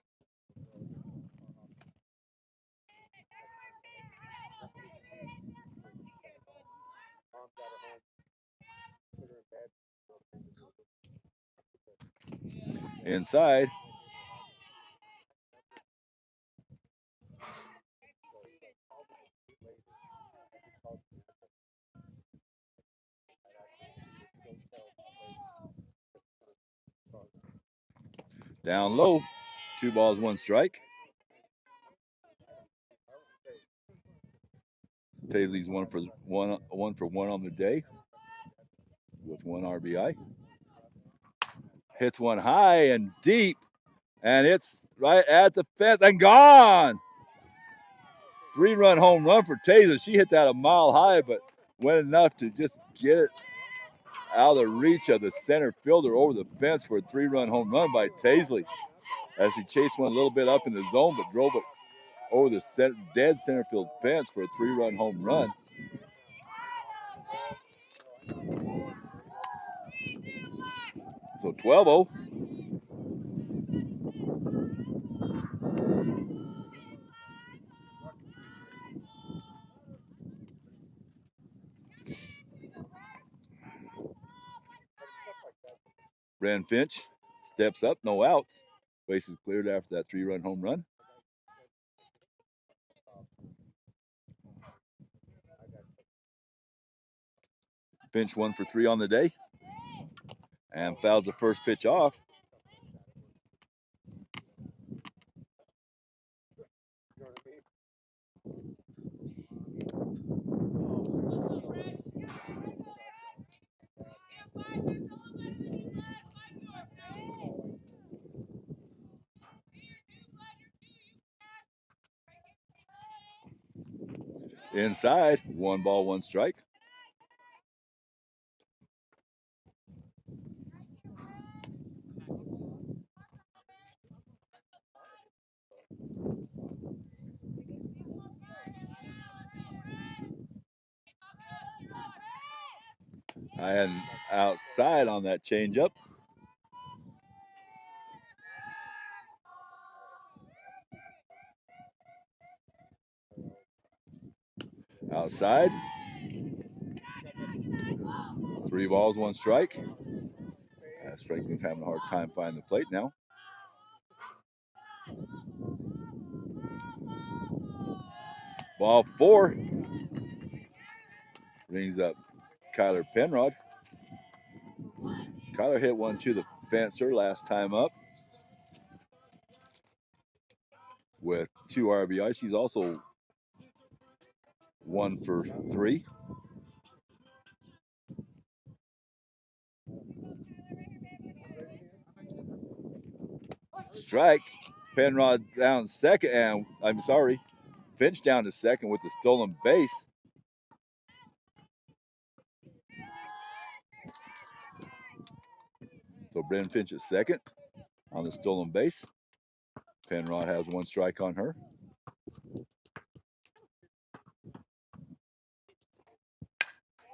Inside. Down low. 2 balls, 1 strike. Paisley's 1 for 1 on the day with 1 RBI. Hits one high and deep, and it's right at the fence and gone. 3-run home run for Taylor. She hit that a mile high, but went enough to just get it out of the reach of the center fielder over the fence for a 3-run home run by Taisley. As she chased one a little bit up in the zone, but drove it over the dead center field fence for a 3-run home run. So 12-0. Brandon Finch steps up, no outs. Bases cleared after that 3-run home run. Finch 1 for 3 on the day and fouls the first pitch off. Inside, 1 ball, 1 strike. And outside on that changeup. Outside. 3 balls, 1 strike. Franklin's having a hard time finding the plate now. Ball 4. Brings up Kyler Penrod. Kyler hit one to the fencer last time up with 2 RBIs. He's also 1 for 3. Strike. Penrod down second, and I'm sorry, Finch down to second with the stolen base. So Brendan Finch is second on the stolen base. Penrod has 1 strike on her.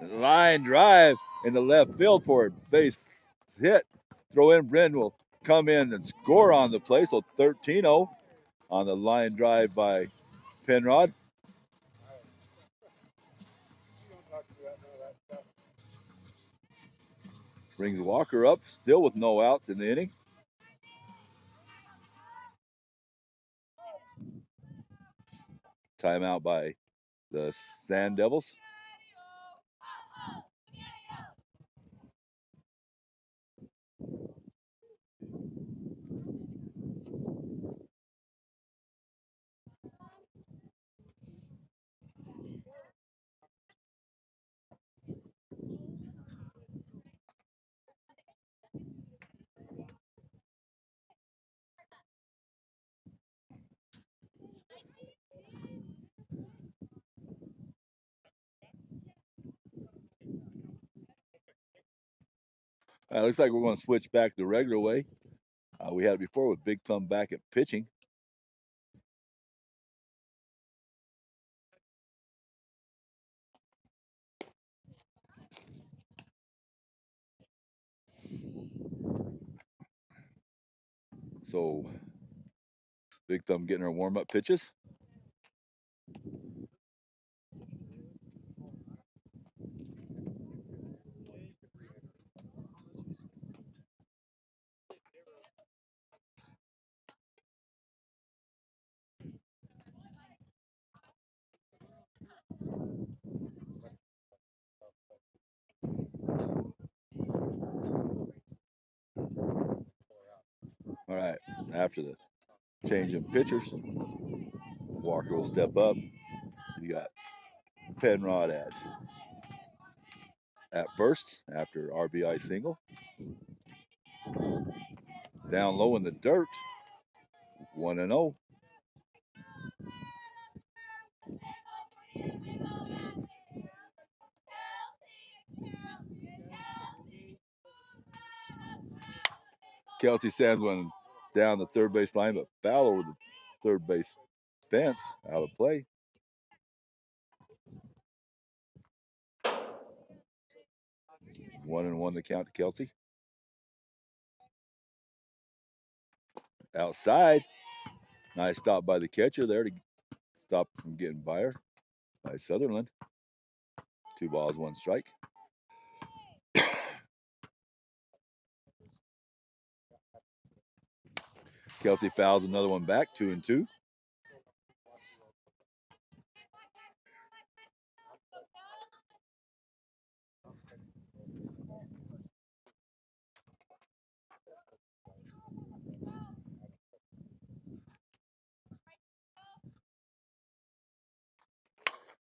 Line drive in the left field for a base hit. Throw in. Brendan will come in and score on the play. So 13-0 on the line drive by Penrod. Brings Walker up, still with no outs in the inning. Timeout by the Sand Devils. Looks like we're going to switch back the regular way. We had it before with Big Thumb back at pitching. So Big Thumb getting her warm-up pitches. All right, after the change in pitchers, Walker will step up. You got Penrod at first after RBI single. Down low in the dirt, 1-0. Kelsey sends one down the third base line, but foul over the third base fence, out of play. One and one the count to Kelsey. Outside, nice stop by the catcher there to stop from getting by her by Sutherland. 2 balls, 1 strike. Kelsey fouls another one back, 2-2.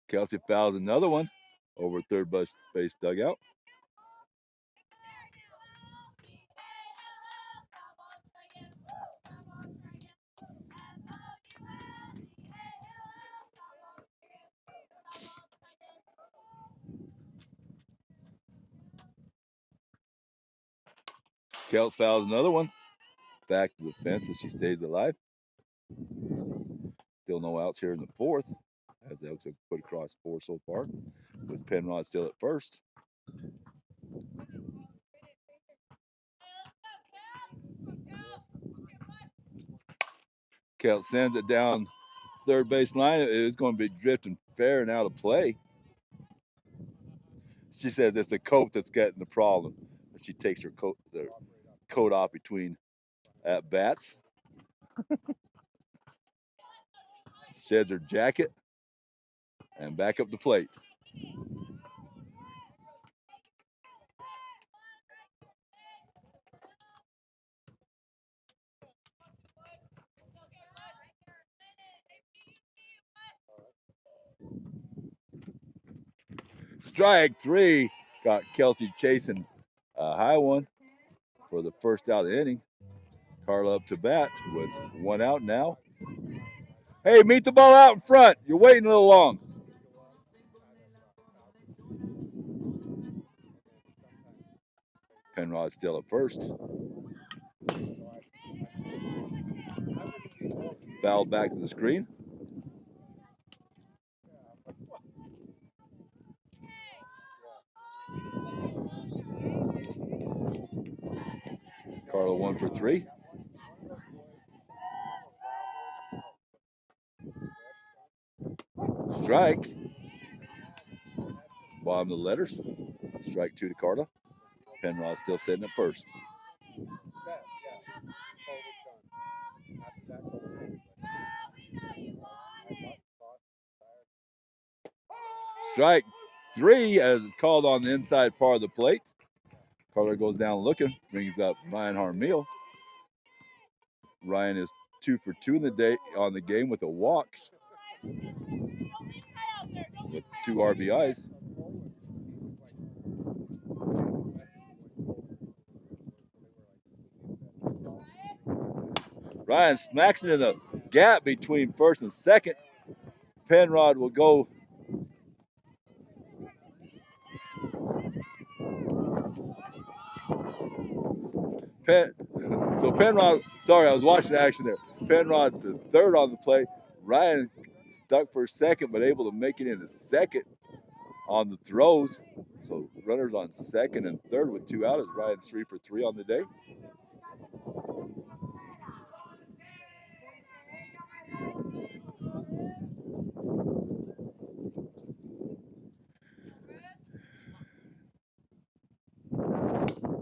Kelsey fouls another one over third base dugout. Kels fouls another one. Back to the fence as she stays alive. Still no outs here in the fourth, as the Elks have put across 4 so far, with Penrod still at first. Kels sends it down third base line. It is going to be drifting fair and out of play. She says it's the coat that's getting the problem. She takes her coat off between at bats. Sheds her jacket and back up the plate. Strike 3. Got Kelsey chasing a high one for the first out of the inning. Carla up to bat with 1 out now. Hey, meet the ball out in front. You're waiting a little long. Penrod still at first. Fouled back to the screen. Carla 1 for 3. Strike. Bottom of the letters. Strike 2 to Carla. Penrod still sitting at first. Strike 3 as it's called on the inside part of the plate. Carla goes down looking, brings up Ryan Harmeal. Ryan is 2 for 2 in the day on the game with a walk, with 2 RBIs. Ryan smacks it in the gap between first and second. Penrod will go. So Penrod, sorry, I was watching the action there. Penrod to third on the play. Ryan stuck for second, but able to make it into second on the throws. So runners on second and third with 2 out. Ryan's 3 for 3 on the day.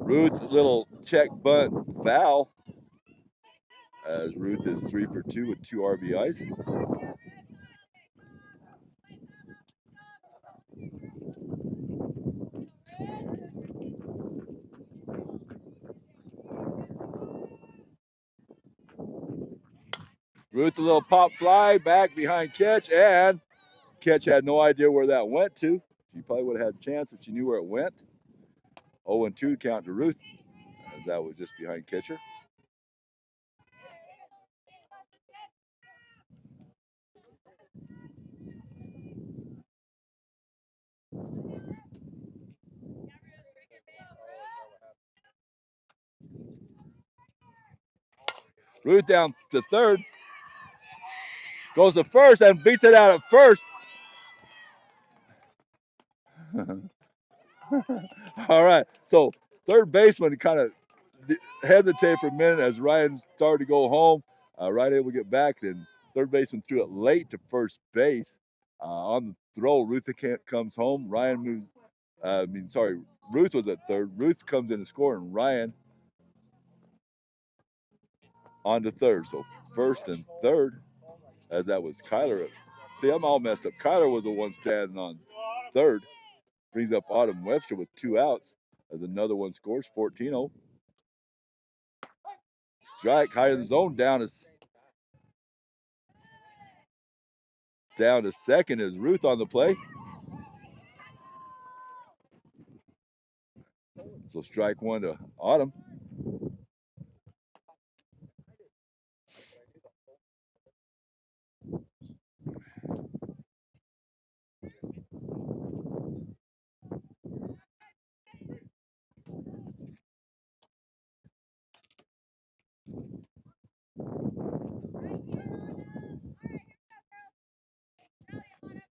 Ruth, little check bunt foul, as Ruth is 3 for 2 with 2 RBIs. Ruth, a little pop fly back behind catch, and catch had no idea where that went to. She probably would have had a chance if she knew where it went. 0-2 count to Ruth, as that was just behind catcher. Ruth down to third. Goes to first and beats it out at first. All right. So third baseman kind of hesitated for a minute as Ryan started to go home. Ryan able to get back, and third baseman threw it late to first base. On the throw, Ruth comes home. Ryan moves. Ruth was at third. Ruth comes in to score, and Ryan on to third. So first and third, as that was Kyler. See, I'm all messed up. Kyler was the one standing on third. Brings up Autumn Webster with 2 outs as another one scores 14-0. Strike high in the zone down to second is Ruth on the play. So strike 1 to Autumn.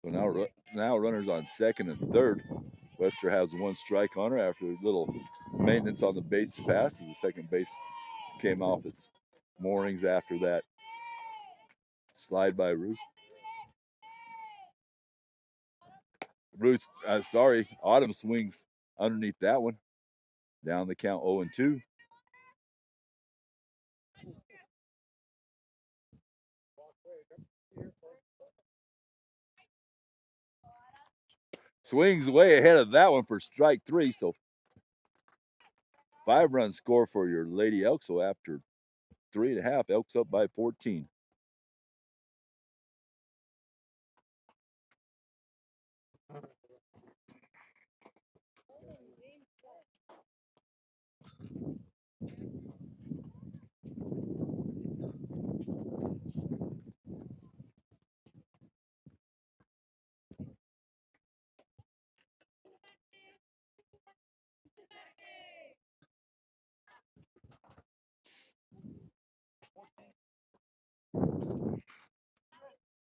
So now runners on second and third. Webster has 1 strike on her after a little maintenance on the base pass as the second base came off its moorings after that slide by Ruth. Autumn swings underneath that one. Down the count 0-2. Swings way ahead of that one for strike 3. So 5-run score for your Lady Elks. So after 3.5, Elks up by 14.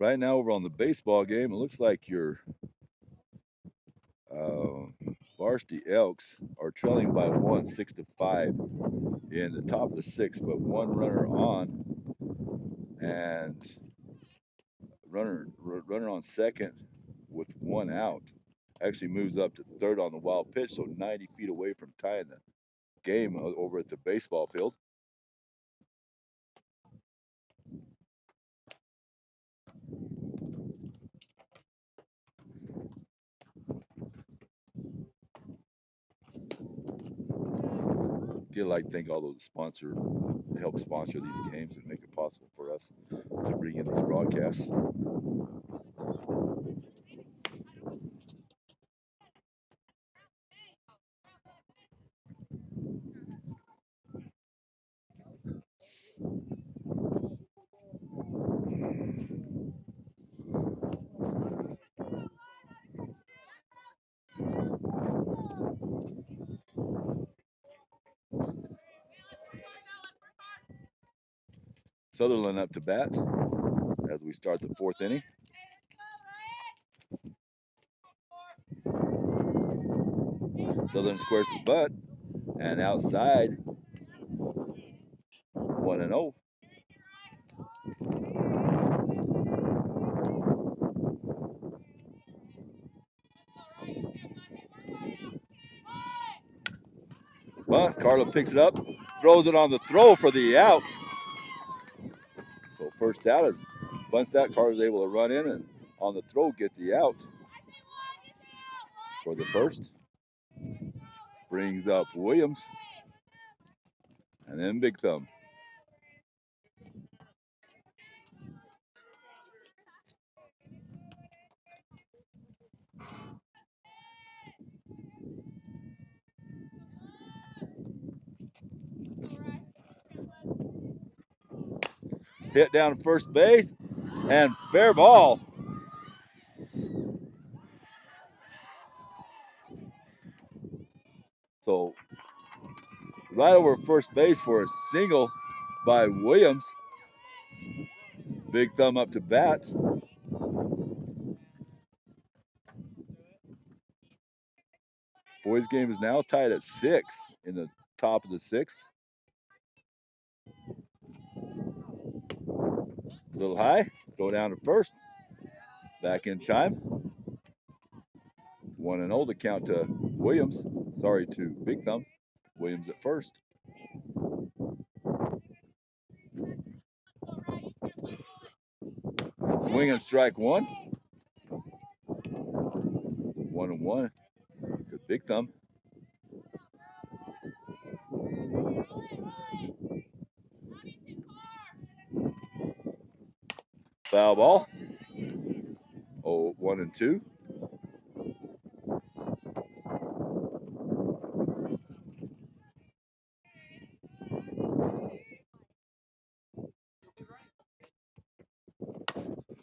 Right now over on the baseball game, it looks like your varsity Elks are trailing by 1, 6-5 in the top of the 6th, but 1 runner on and runner on second with 1 out. Actually moves up to third on the wild pitch, so 90 feet away from tying the game over at the baseball field. I'd like to thank all those sponsors that help sponsor these games and make it possible for us to bring in these broadcasts. Sutherland up to bat as we start the 4th inning. Sutherland squares the butt and outside 1-0. Bunt, Carla picks it up, throws it on the throw for the out. So first out is once that Carla's able to run in and on the throw get the out for the first. Brings up Williams and then Big Thumb. Hit down to first base and fair ball. So right over first base for a single by Williams. Big Thumb up to bat. Boys game is now tied at 6 in the top of the 6th. A little high, throw down to first. Back in time. 1-0 to count to Williams. Sorry to Big Thumb. Williams at first. Swing and strike one. 1-1 to Big Thumb. Foul ball. 1-2.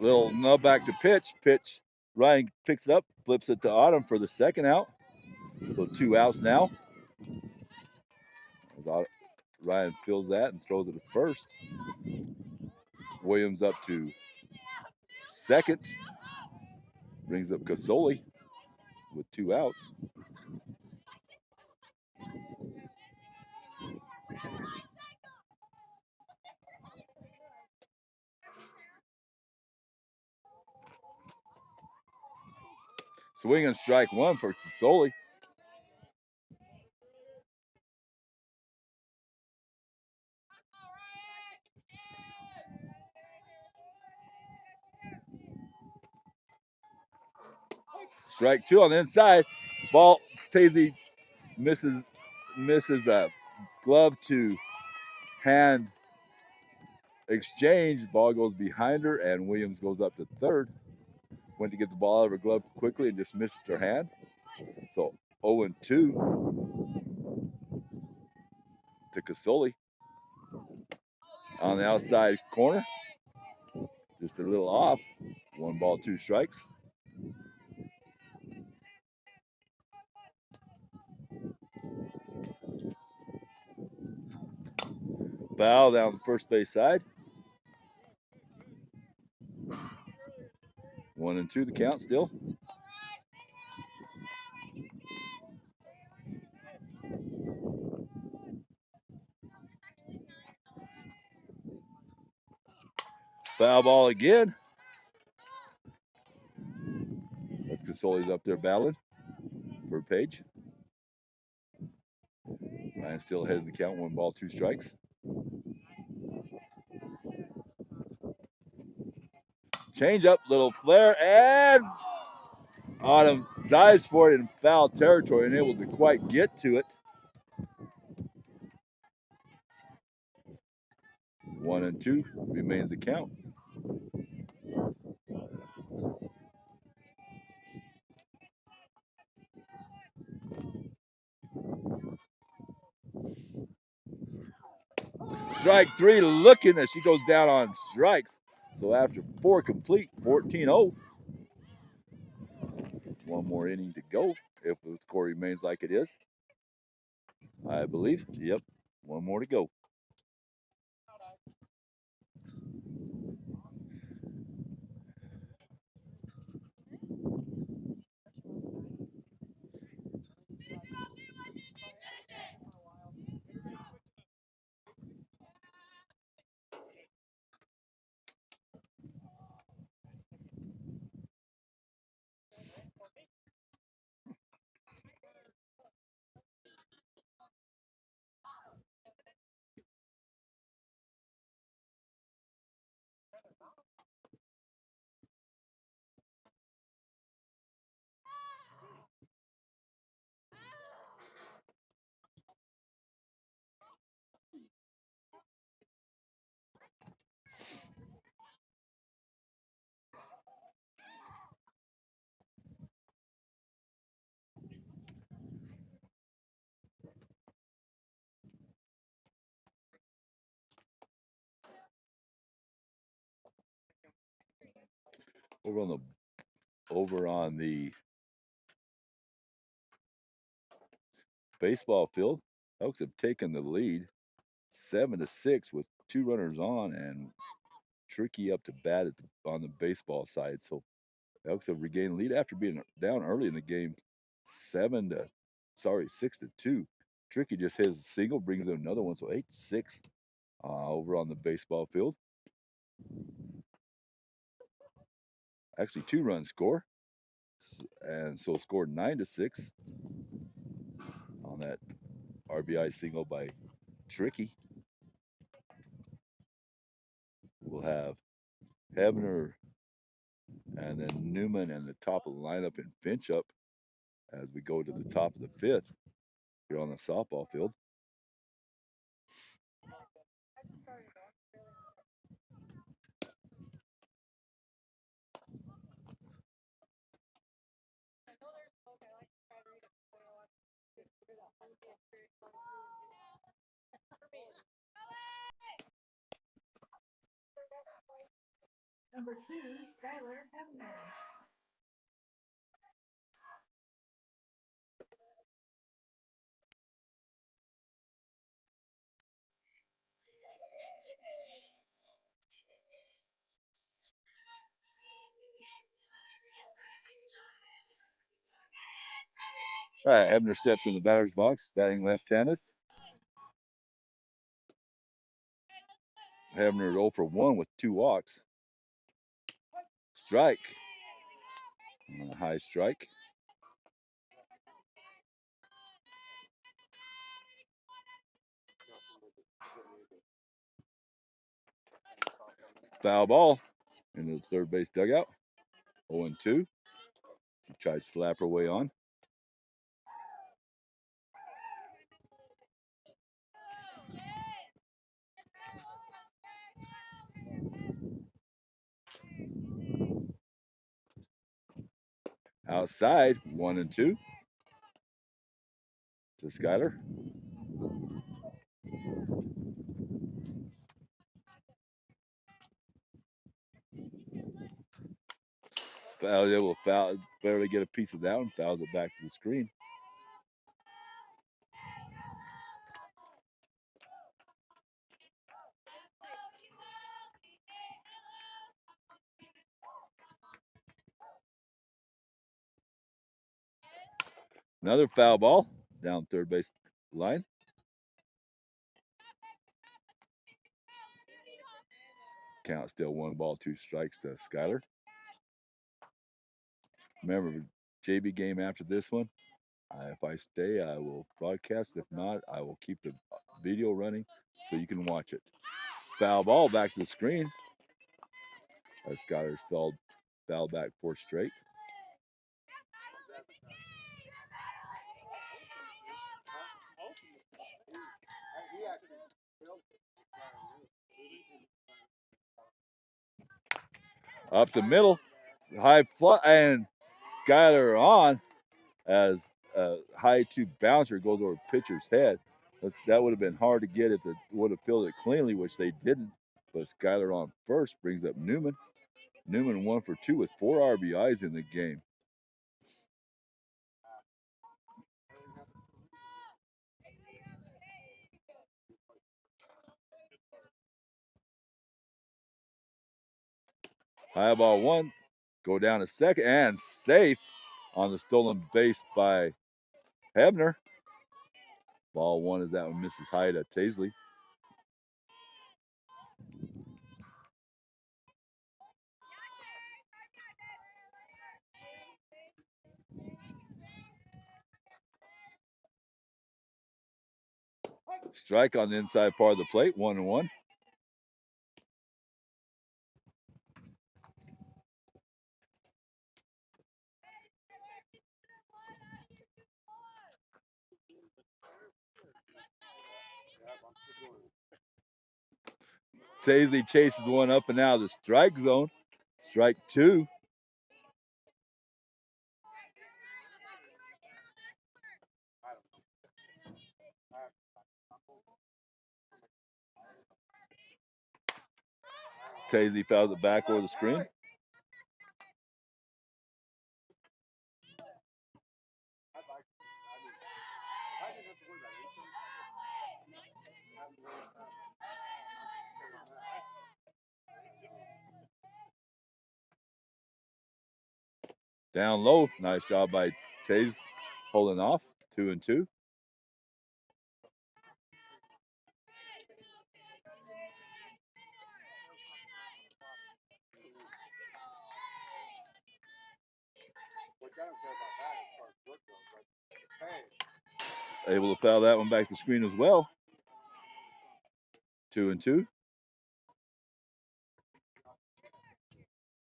Little nub back to pitch. Pitch. Ryan picks it up, flips it to Autumn for the second out. So 2 outs now. As Ryan fills that and throws it to first. Williams up to second. Brings up Casoli with 2 outs. Swing and strike one for Casoli. Strike 2 on the inside. Ball, Tazy misses a glove to hand exchange. Ball goes behind her, and Williams goes up to third. Went to get the ball out of her glove quickly and just missed her hand. So 0-2 to Casoli. On the outside corner, just a little off. 1 ball, 2 strikes. Foul down the first base side. 1-2 the count still. Foul ball again. That's Casoli's up there battling for a page. Ryan still ahead in the count. 1 ball, 2 strikes. Change up, little flare, and Autumn dives for it in foul territory, unable to quite get to it. 1-2 remains the count. Strike 3 looking as she goes down on strikes. So after 4 complete, 14-0. 1 more inning to go if the score remains like it is. I believe. Yep. 1 more to go. Over on the baseball field, Elks have taken the lead 7-6 with 2 runners on and Tricky up to bat on the baseball side. So Elks have regained lead after being down early in the game, 6-2. Tricky just hits a single, brings in another one, so 8-6 over on the baseball field. Actually, 2 runs score, and so scored 9-6 on that RBI single by Tricky. We'll have Hebner And then Newman and the top of the lineup and Finch up as we go to the top of the fifth here on the softball field. Number 2, Skylar Hebner. All right, Ebner steps in the batter's box, batting left-handed. Hebner is 0 for 1 with 2 walks. Strike. High strike. Foul ball into the third base dugout. 0-2. She tries to slap her way on. Outside, 1-2 to Skylar. Foul, able to foul, barely get a piece of that one, fouls it back to the screen. Another foul ball down third base line. Count still 1 ball, 2 strikes to Skylar. Remember, JV game after this one. If I stay, I will broadcast. If not, I will keep the video running so you can watch it. Foul ball back to the screen. As Skylar's foul back 4 straight. Up the middle, high fly, and Skylar on as a high 2 bouncer goes over pitcher's head. That would have been hard to get if it would have filled it cleanly, which they didn't. But Skylar on first brings up Newman. Newman 1 for 2 with 4 RBIs in the game. High ball 1, go down to second and safe on the stolen base by Hebner. Ball 1 is that one misses high to Taisley. Strike on the inside part of the plate, 1-1. Taisley chases one up and out of the strike zone. Strike 2. Taisley fouls it back over the screen. Down low, nice job by Taze holding off, 2-2. Able to foul that one back to screen as well. 2-2.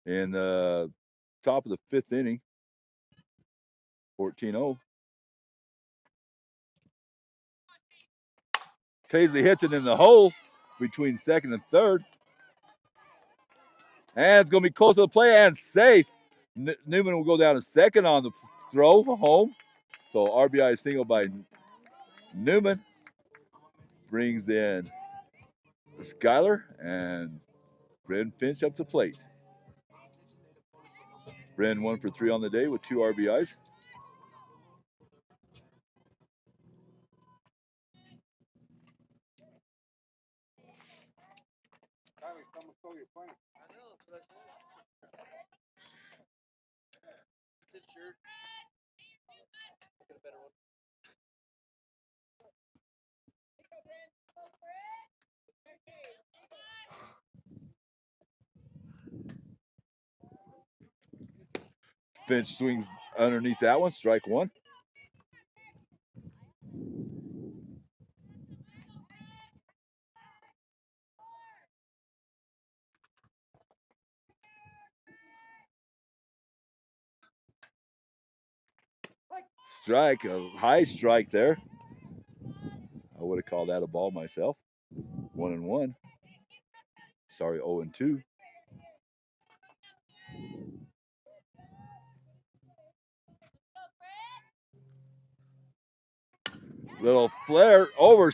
in the top of the 5th inning. 14-0. Paisley hits it in the hole between second and third. And it's going to be close to the play and safe. Newman will go down to second on the throw home. So RBI single by Newman brings in Skyler and Bren Finch up to plate. Bren 1 for 3 on the day with 2 RBIs. Finch swings underneath that one, strike 1. Strike, a high strike there. I would have called that a ball myself. 1-1. Sorry, 0-2. Little flare over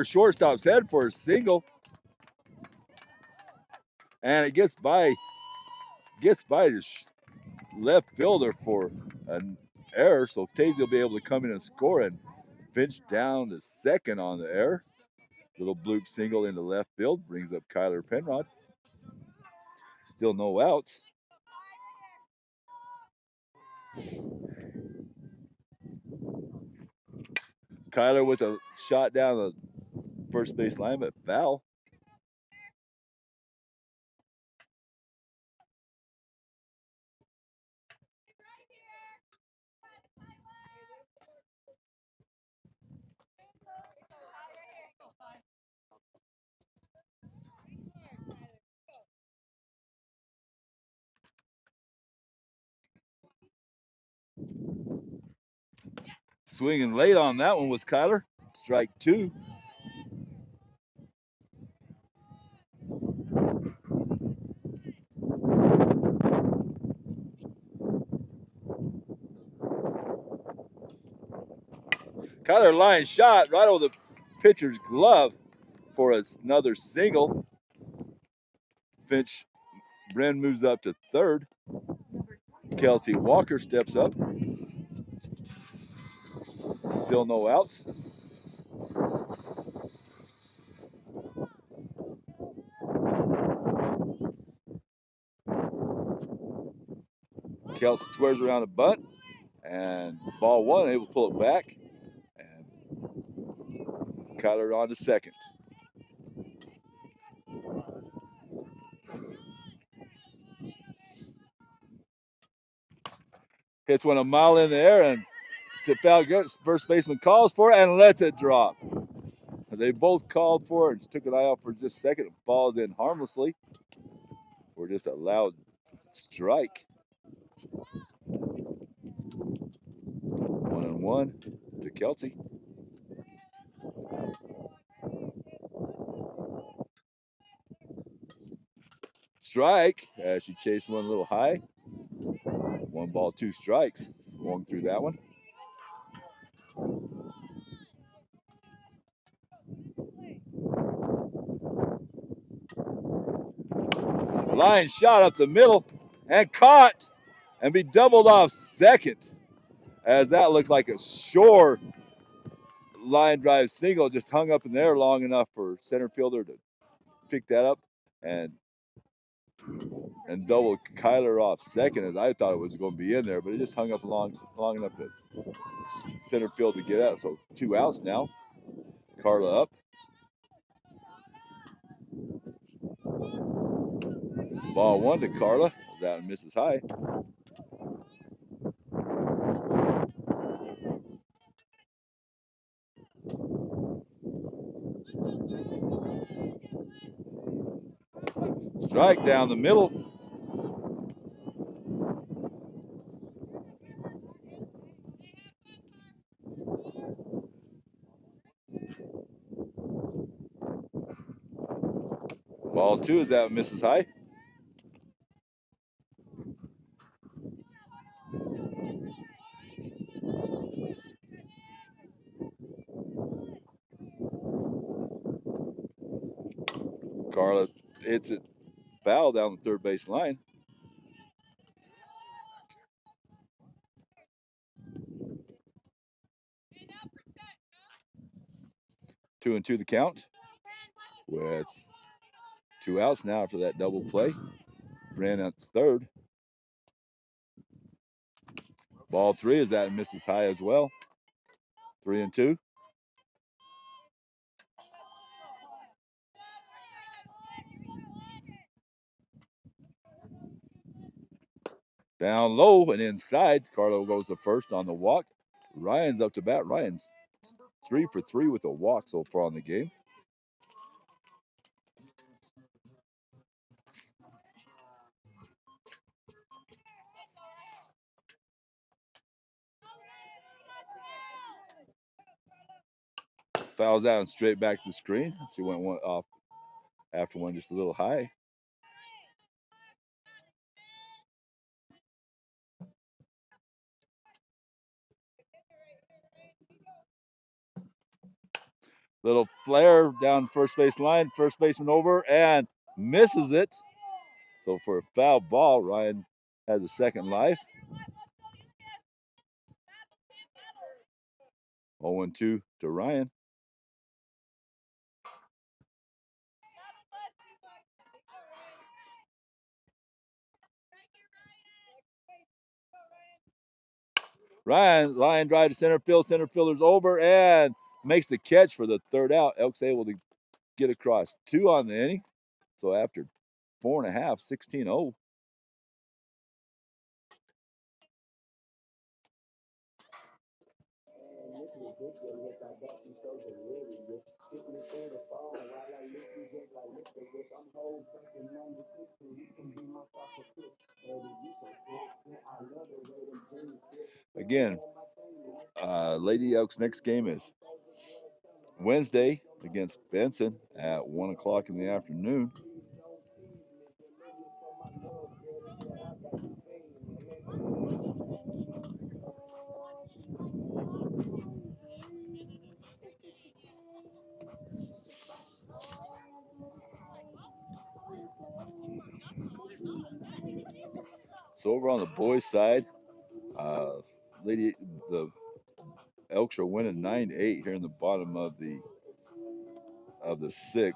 shortstop's head for a single. And it gets by the left fielder for an error. So Tazy will be able to come in and score, and Finch down to second on the error. Little bloop single into left field brings up Kyler Penrod. Still no outs. Kyler with a shot down the first base line, but foul. Swinging late on that one was Kyler. Strike 2. Kyler line shot right over the pitcher's glove for another single. Finch, Bren moves up to third. Kelsey Walker steps up. Still no outs. Kelsey squares around a bunt, and ball 1, able to pull it back. And Kyler on to second. Hits one a mile in the air, and to foul good. First baseman calls for it and lets it drop. They both called for it and took an eye out for just a second. It falls in harmlessly for just a loud strike. 1-1 to Kelsey. Strike as she chased one a little high. 1 ball, 2 strikes. Swung through that one. Line shot up the middle and caught and be doubled off second, as that looked like a short line drive single, just hung up in there long enough for center fielder to pick that up and double Kyler off second, as I thought it was going to be in there, but it just hung up long enough to center field to get out. So 2 outs now. Carla up. Ball 1 to Carla. That misses high. Strike down the middle. Ball 2 is that misses high. Carla hits it foul down the third base line. Two and two the count with 2 outs now after that double play. Ran at third. Ball 3 is that misses high as well. 3 and 2. Down low and inside. Carlo goes to first on the walk. Ryan's up to bat. Ryan's 3 for 3 with a walk so far in the game. Fouls out and straight back to the screen. She went one off after one just a little high. Little flare down first base line. First baseman over and misses it. So for a foul ball, Ryan has a second life. 0-2 to Ryan. Ryan, line drive to center field. Center fielder's over and makes the catch for the third out. Elks able to get across 2 on the inning. So after 4.5, 16-0. Again, Lady Elks' next game is Wednesday against Benson at 1 o'clock in the afternoon. So over on the boys' side, the Elks are winning 9-8 here in the bottom of the 6th.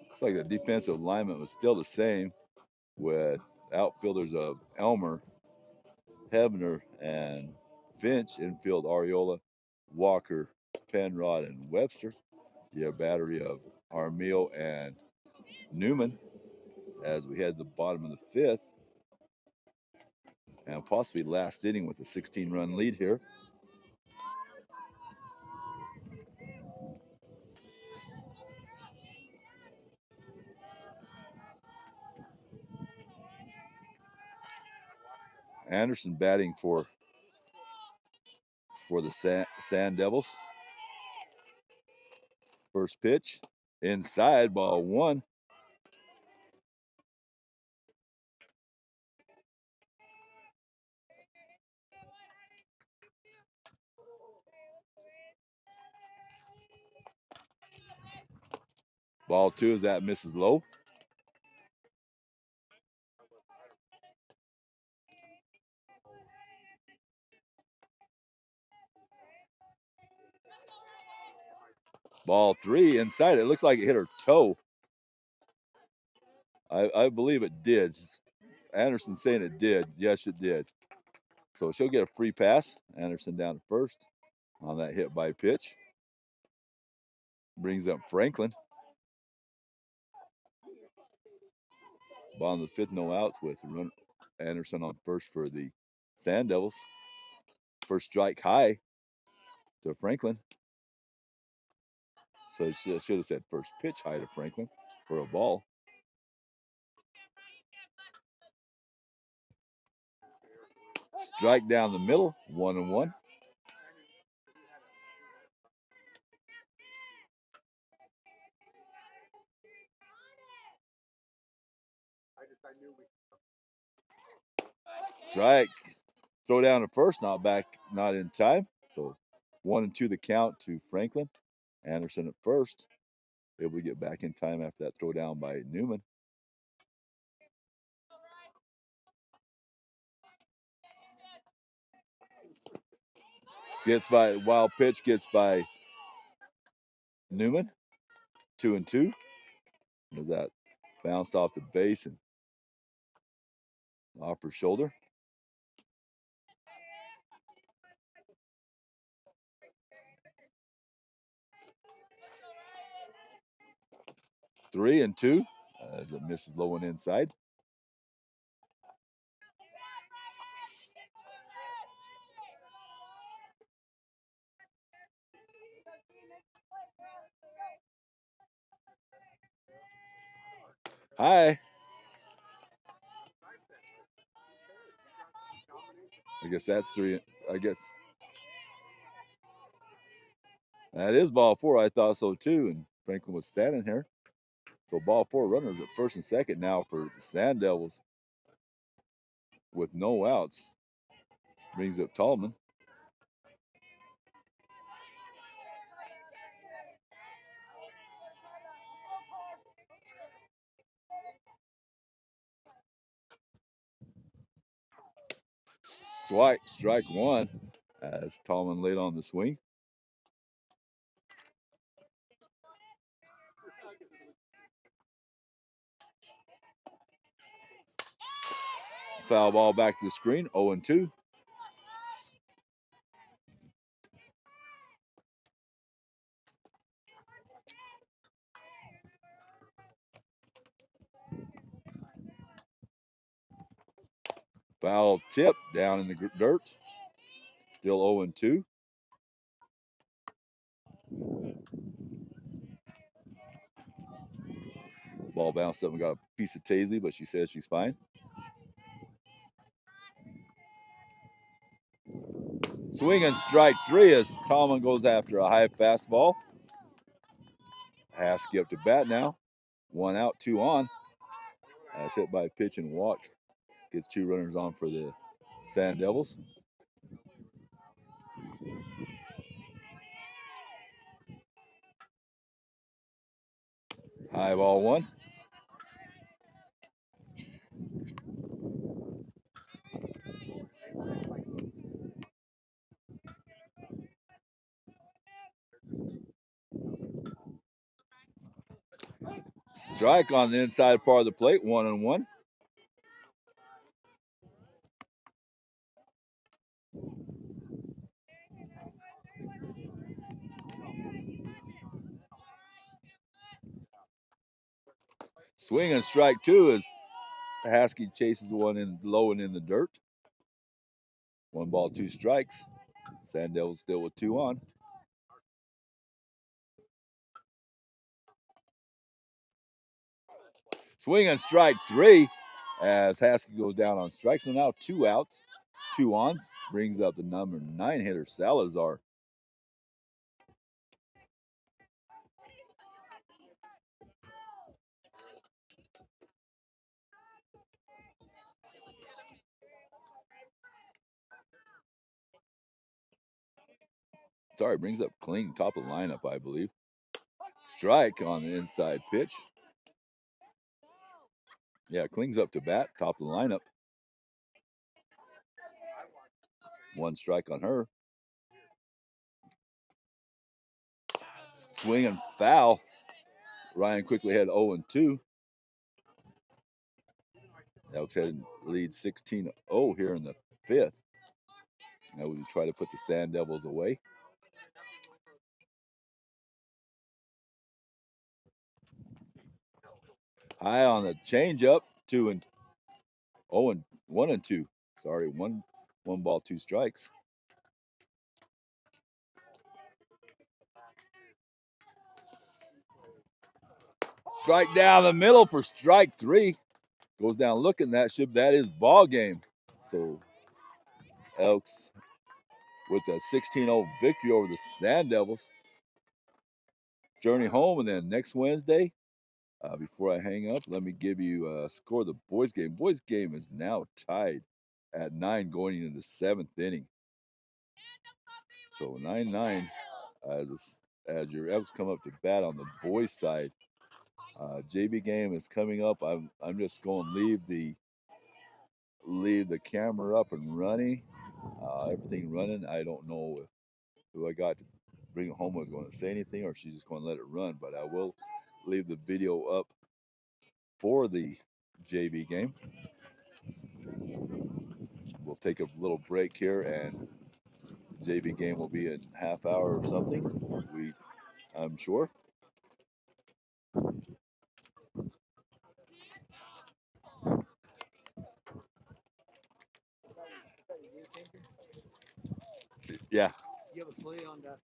Looks like the defensive alignment was still the same with outfielders of Elmer, Hebner, and Finch. Infield Ariola, Walker, Penrod, and Webster. You have a battery of Armiel and Newman as we head to the bottom of the 5th. And possibly last inning with a 16-run lead here. Anderson batting for the Sand Devils. First pitch, inside, ball 1. Ball 2 is that misses low. Ball 3 inside. It looks like it hit her toe. I believe it did. Anderson's saying it did. Yes, it did. So she'll get a free pass. Anderson down to first on that hit by pitch. Brings up Franklin. Bottom of the 5th, no outs with Anderson on first for the Sand Devils. First strike high to Franklin. So it should have said first pitch high to Franklin for a ball. Strike down the middle, 1-1. Strike. Throw down to first, not in time. So 1-2 the count to Franklin. Anderson at first, able to get back in time after that throw down by Newman. Gets by wild pitch, gets by Newman. 2-2. Was that bounced off the base and off her shoulder? Three and two as it misses low and inside. Hi. I guess that's three. I guess that is ball four. I thought so too. And Franklin was standing here. So ball four, runners at first and second now for the Sand Devils with no outs. Brings up Tallman. Strike one as Tallman laid on the swing. Foul ball back to the screen, 0-2. Foul tip down in the dirt. Still 0-2. Ball bounced up and got a piece of Tazy, but she says she's fine. Swing and strike three as Tallman goes after a high fastball. Haskey up to bat now. 1 out, 2 on. That's hit by a pitch and walk. Gets 2 runners on for the Sand Devils. High ball 1. Strike on the inside part of the plate, 1-1. Swing and strike 2 as Haskey chases one in low and in the dirt. 1 ball, 2 strikes. Sand Devils still with 2 on. Swing and strike 3 as Haskey goes down on strikes. So now 2 outs, 2 on. Brings up the number 9 hitter, Salazar. Sorry, brings up Kling, top of the lineup, I believe. Strike on the inside pitch. Yeah, Kling's up to bat, top of the lineup. 1 strike on her. Swing and foul. Ryan quickly had 0-2. Elks had lead 16-0 here in the 5th. Now we try to put the Sand Devils away. High on the changeup, 1-2. Sorry, one ball, 2 strikes. Strike down the middle for strike 3. Goes down looking. That is ball game. So Elks with a 16-0 victory over the Sand Devils. Journey home, and then next Wednesday, before I hang up, let me give you a score of the boys game. Boys game is now tied at 9 going into the 7th inning. So 9-9 as your Elks come up to bat on the boys side. JV game is coming up. I'm just going to leave the camera up and running. Everything running. I don't know who I got to bring it home was going to say anything, or she's just going to let it run. But I will leave the video up for the JV game. We'll take a little break here, and the JV game will be in half hour or something. I'm sure. Yeah. You have a play on that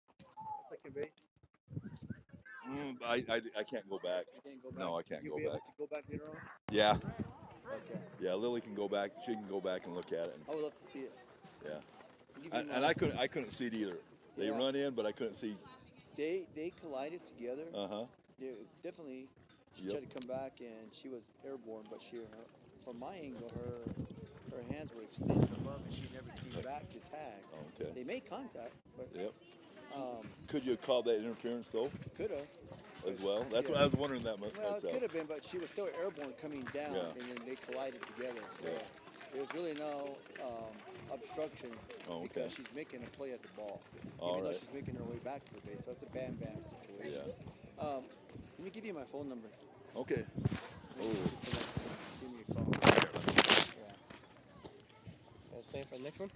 second base? I can't go back. You can't go back? No, I can't You'll go be able back. to go back later on? Yeah. Okay. Yeah, Lily can go back. She can go back and look at it. I would love to see it. Yeah. And I couldn't see it either. They run in, but I couldn't see. They collided together. Uh-huh. They definitely. She tried to come back and she was airborne, but from my angle, her hands were extended above and she never came back to tag. Okay. They made contact, but could you have called that interference though? could have. As well. That's what I was wondering that much Well, myself. it could have been, but she was still airborne coming down, and then they collided together. So there was really no obstruction because she's making a play at the ball, even though she's making her way back to the base. So it's a bam-bam situation. Yeah. Let me give you my phone number. Okay. Give me a call. Stay for the next one?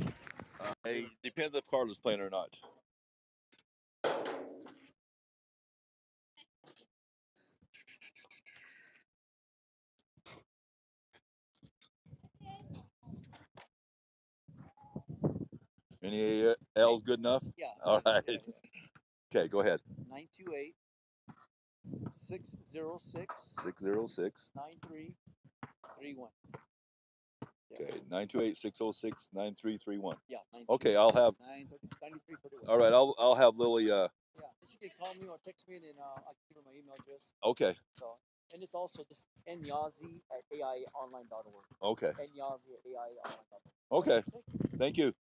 It depends if Carla's playing or not. Any L's good enough? Yeah. All right. Okay, go ahead. 928 606 606 9331. Okay, 928-606-9331. Yeah. Okay, I'll have. 9331. All right, I'll have Lily. Yeah, she can call me or text me, and then I'll give her my email address. Okay. So, and it's also just nyazi@aionline.org. Okay. nyazi@aionline.org. Okay. Thank you.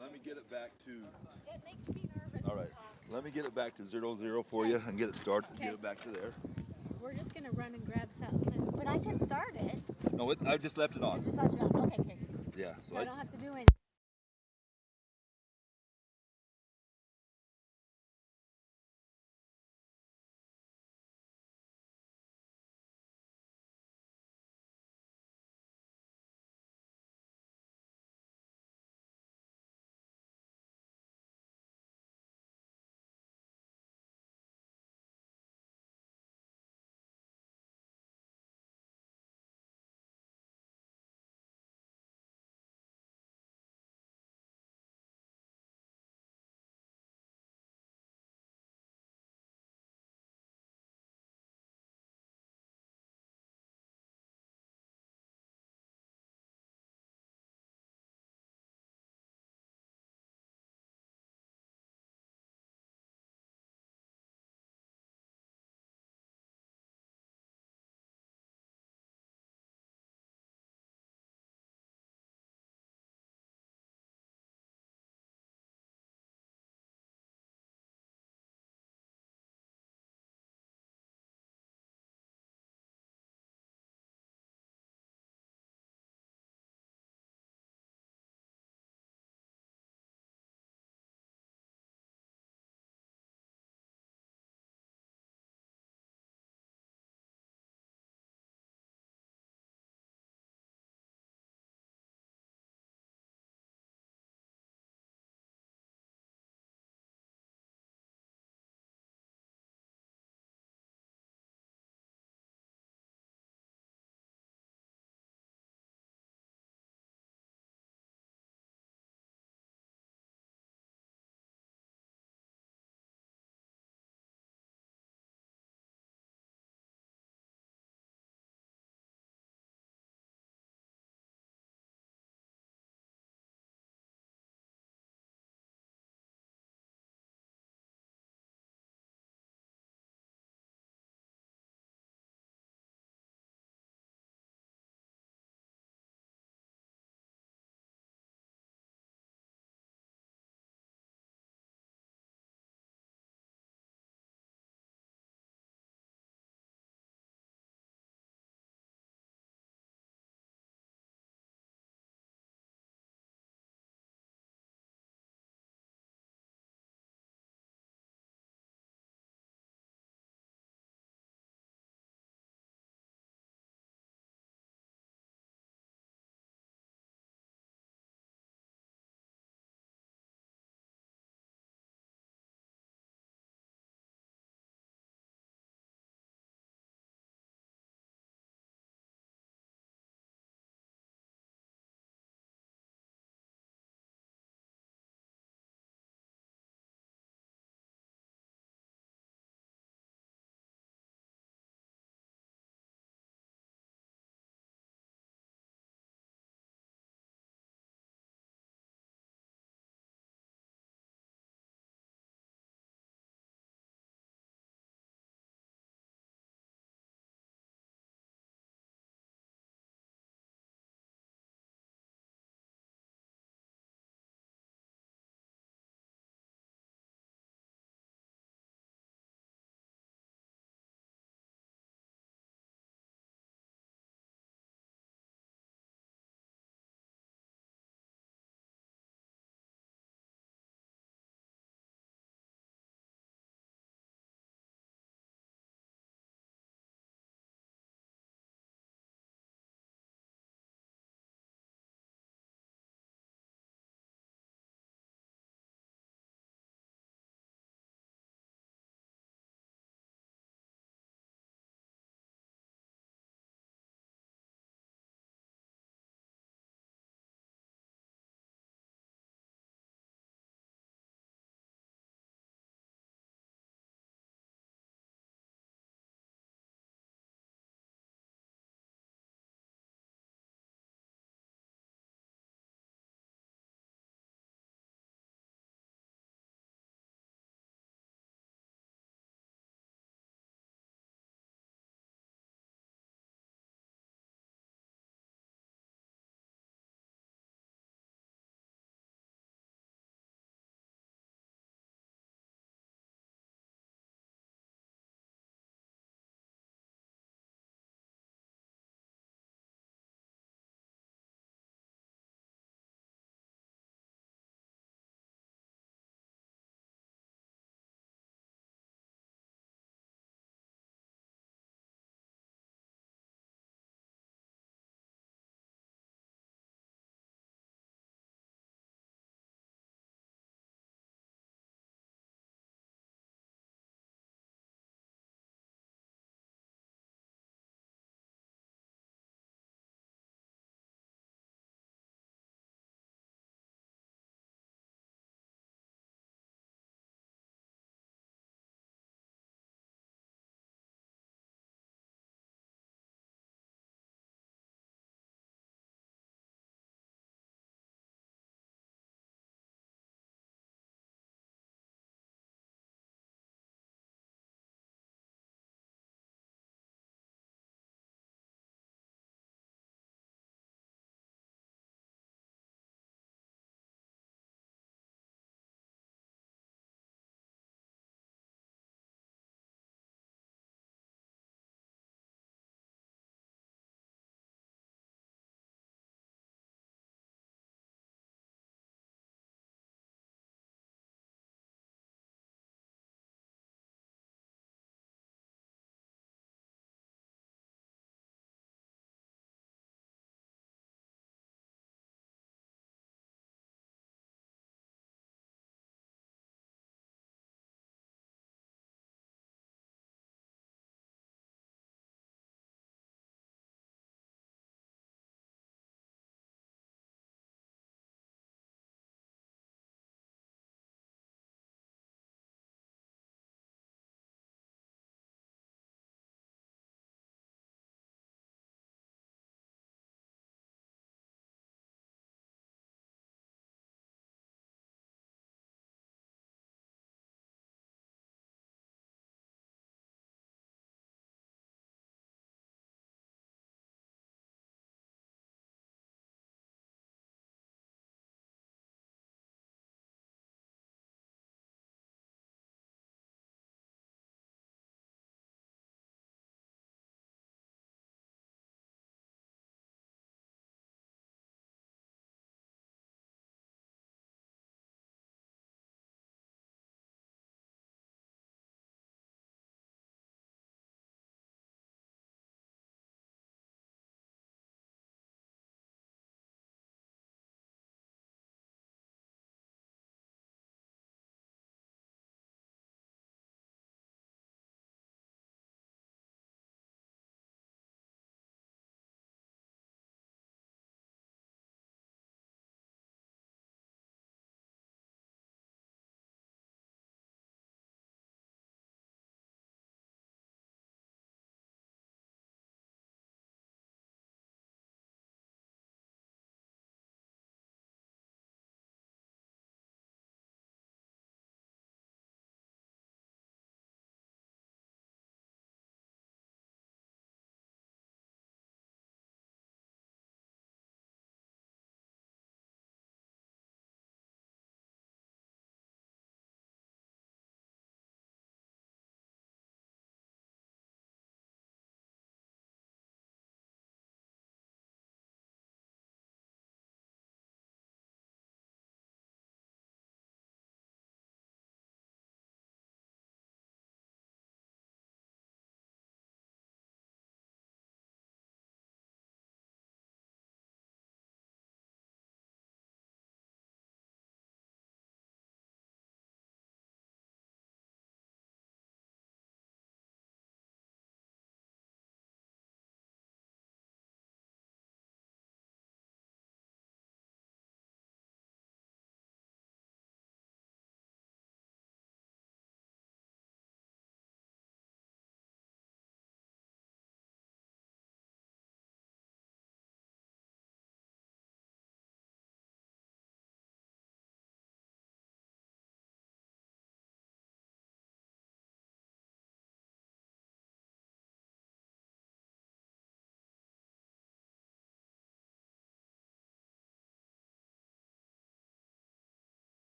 Let me get it back to. It makes me nervous. All right. Let me get it back to 0-0 for you and get it started. Okay. Get it back to there. We're just gonna run and grab something, but I can start it. No, I just left it on. Just left it on. Okay. Yeah. So I don't have to do anything.